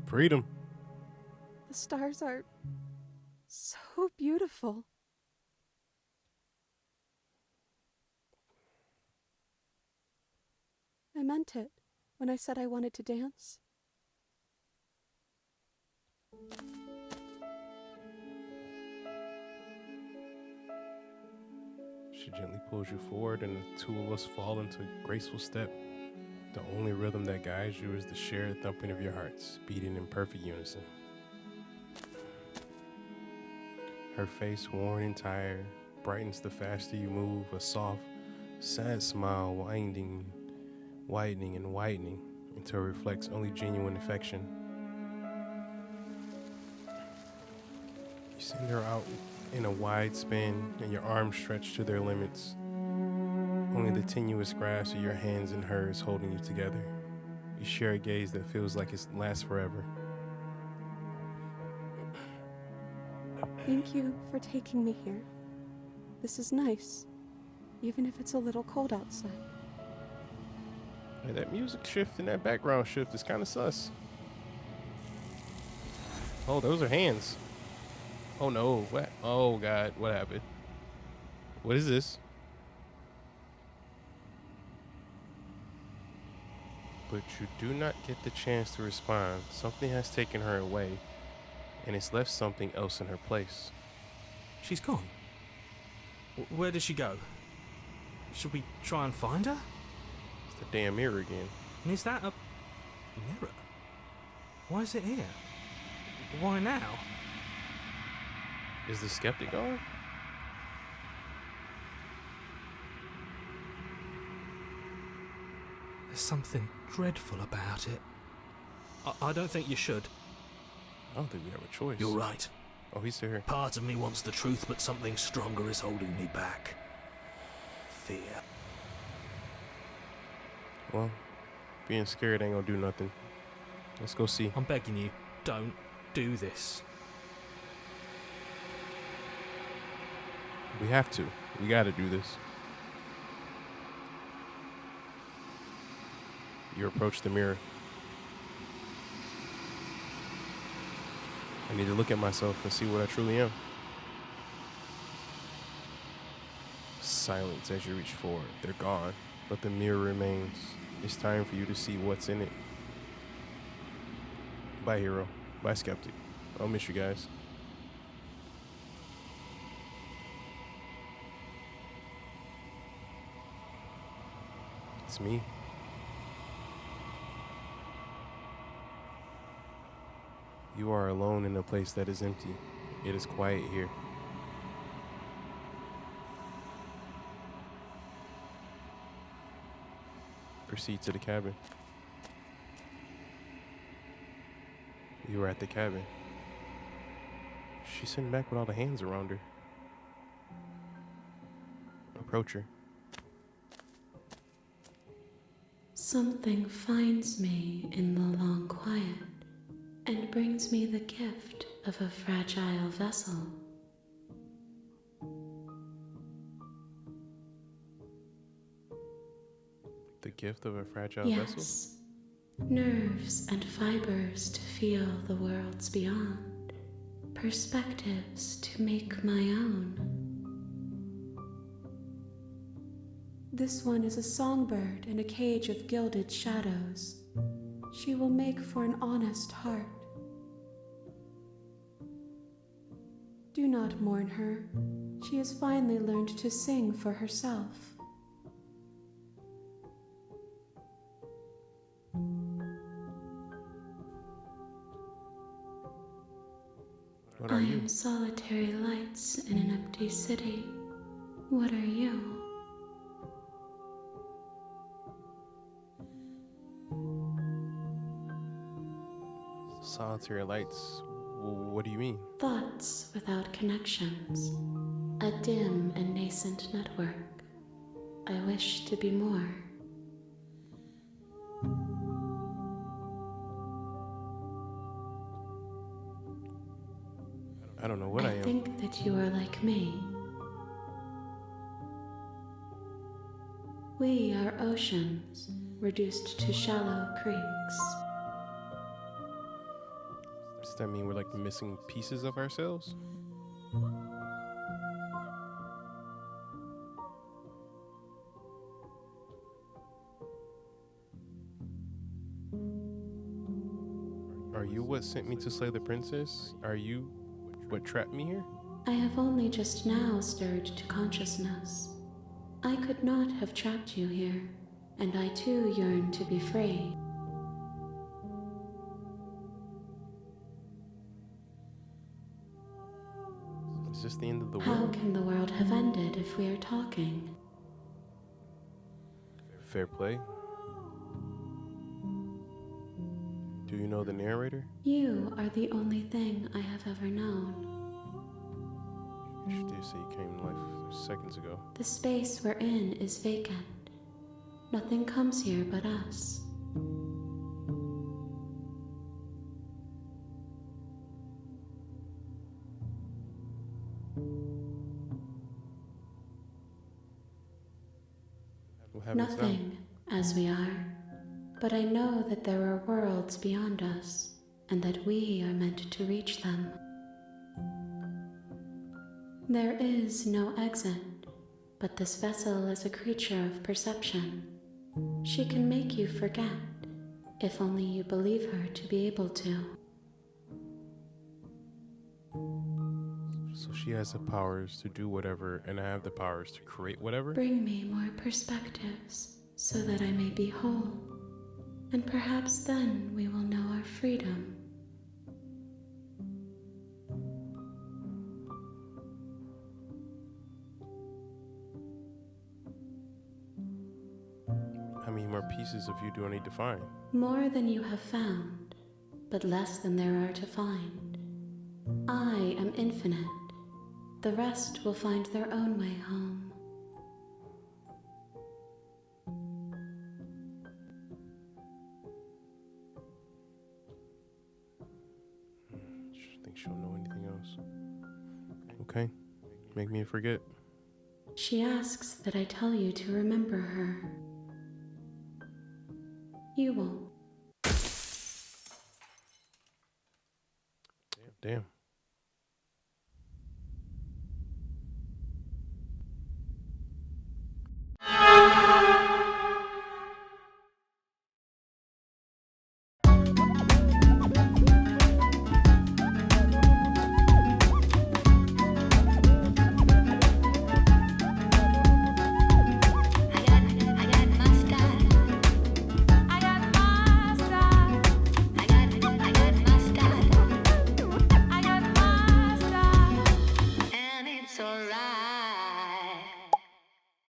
Freedom. The stars are so beautiful. I meant it when I said I wanted to dance. She gently pulls you forward, and the two of us fall into a graceful step. The only rhythm that guides you is the shared thumping of your hearts, beating in perfect unison. Her face, worn and tired, brightens the faster you move, a soft, sad smile widening and widening until it reflects only genuine affection. You send her out in a wide spin and your arms stretched to their limits. Only the tenuous grasp of your hands and hers holding you together. You share a gaze that feels like it lasts forever. Thank you for taking me here. This is nice, even if it's a little cold outside. Hey, that music shift and that background shift is kind of sus. Oh, those are hands. Oh no, what? Oh God, what happened? What is this? But you do not get the chance to respond. Something has taken her away, and it's left something else in her place. She's gone. Where did she go? Should we try and find her? It's the damn mirror again. And is that a mirror? Why is it here? Why now? Is the skeptic gone? There's something dreadful about it. I don't think you should. I don't think we have a choice. You're right. Oh, he's still here. Part of me wants the truth, but something stronger is holding me back. Fear. Well, being scared ain't gonna do nothing. Let's go see. I'm begging you, don't do this. We have to. We gotta do this. You approach the mirror. I need to look at myself and see what I truly am. Silence as you reach forward. They're gone, but the mirror remains. It's time for you to see what's in it. Bye, hero. Bye, skeptic. I'll miss you guys. It's me. You are alone in a place that is empty. It is quiet here. Proceed to the cabin. You are at the cabin. She's sitting back with all the hands around her. Approach her. Something finds me in the long quiet and brings me the gift of a fragile vessel. The gift of a fragile vessel? Yes, nerves and fibers to feel the worlds beyond, perspectives to make my own. This one is a songbird in a cage of gilded shadows. She will make for an honest heart. Do not mourn her. She has finally learned to sing for herself. What are you? I am solitary lights in an empty city. What are you? Solitary lights. What do you mean? Thoughts without connections. A dim and nascent network. I wish to be more. I don't know what I am. think that you are like me. We are oceans, reduced to shallow creeks. Does that mean we're like the missing pieces of ourselves? Are you what sent me to slay the princess? Are you what trapped me here? I have only just now stirred to consciousness. I could not have trapped you here, and I too yearn to be free. Is this the end of the How world? can the world have ended if we are talking? Fair play. Do you know the narrator? You are the only thing I have ever known. You did say you came to life seconds ago. The space we're in is vacant. Nothing comes here but us. What happens now? Nothing, as we are. But I know that there are worlds beyond us, and that we are meant to reach them. There is no exit, but this vessel is a creature of perception. She can make you forget, if only you believe her to be able to. So she has the powers to do whatever, and I have the powers to create whatever? Bring me more perspectives, so that I may be whole, and perhaps then we will know our freedom. How many more pieces of you do I need to find? More than you have found, but less than there are to find. I am infinite. The rest will find their own way home. Think she'll know anything else? Okay, make me forget. She asks that I tell you to remember her. You won't. Damn.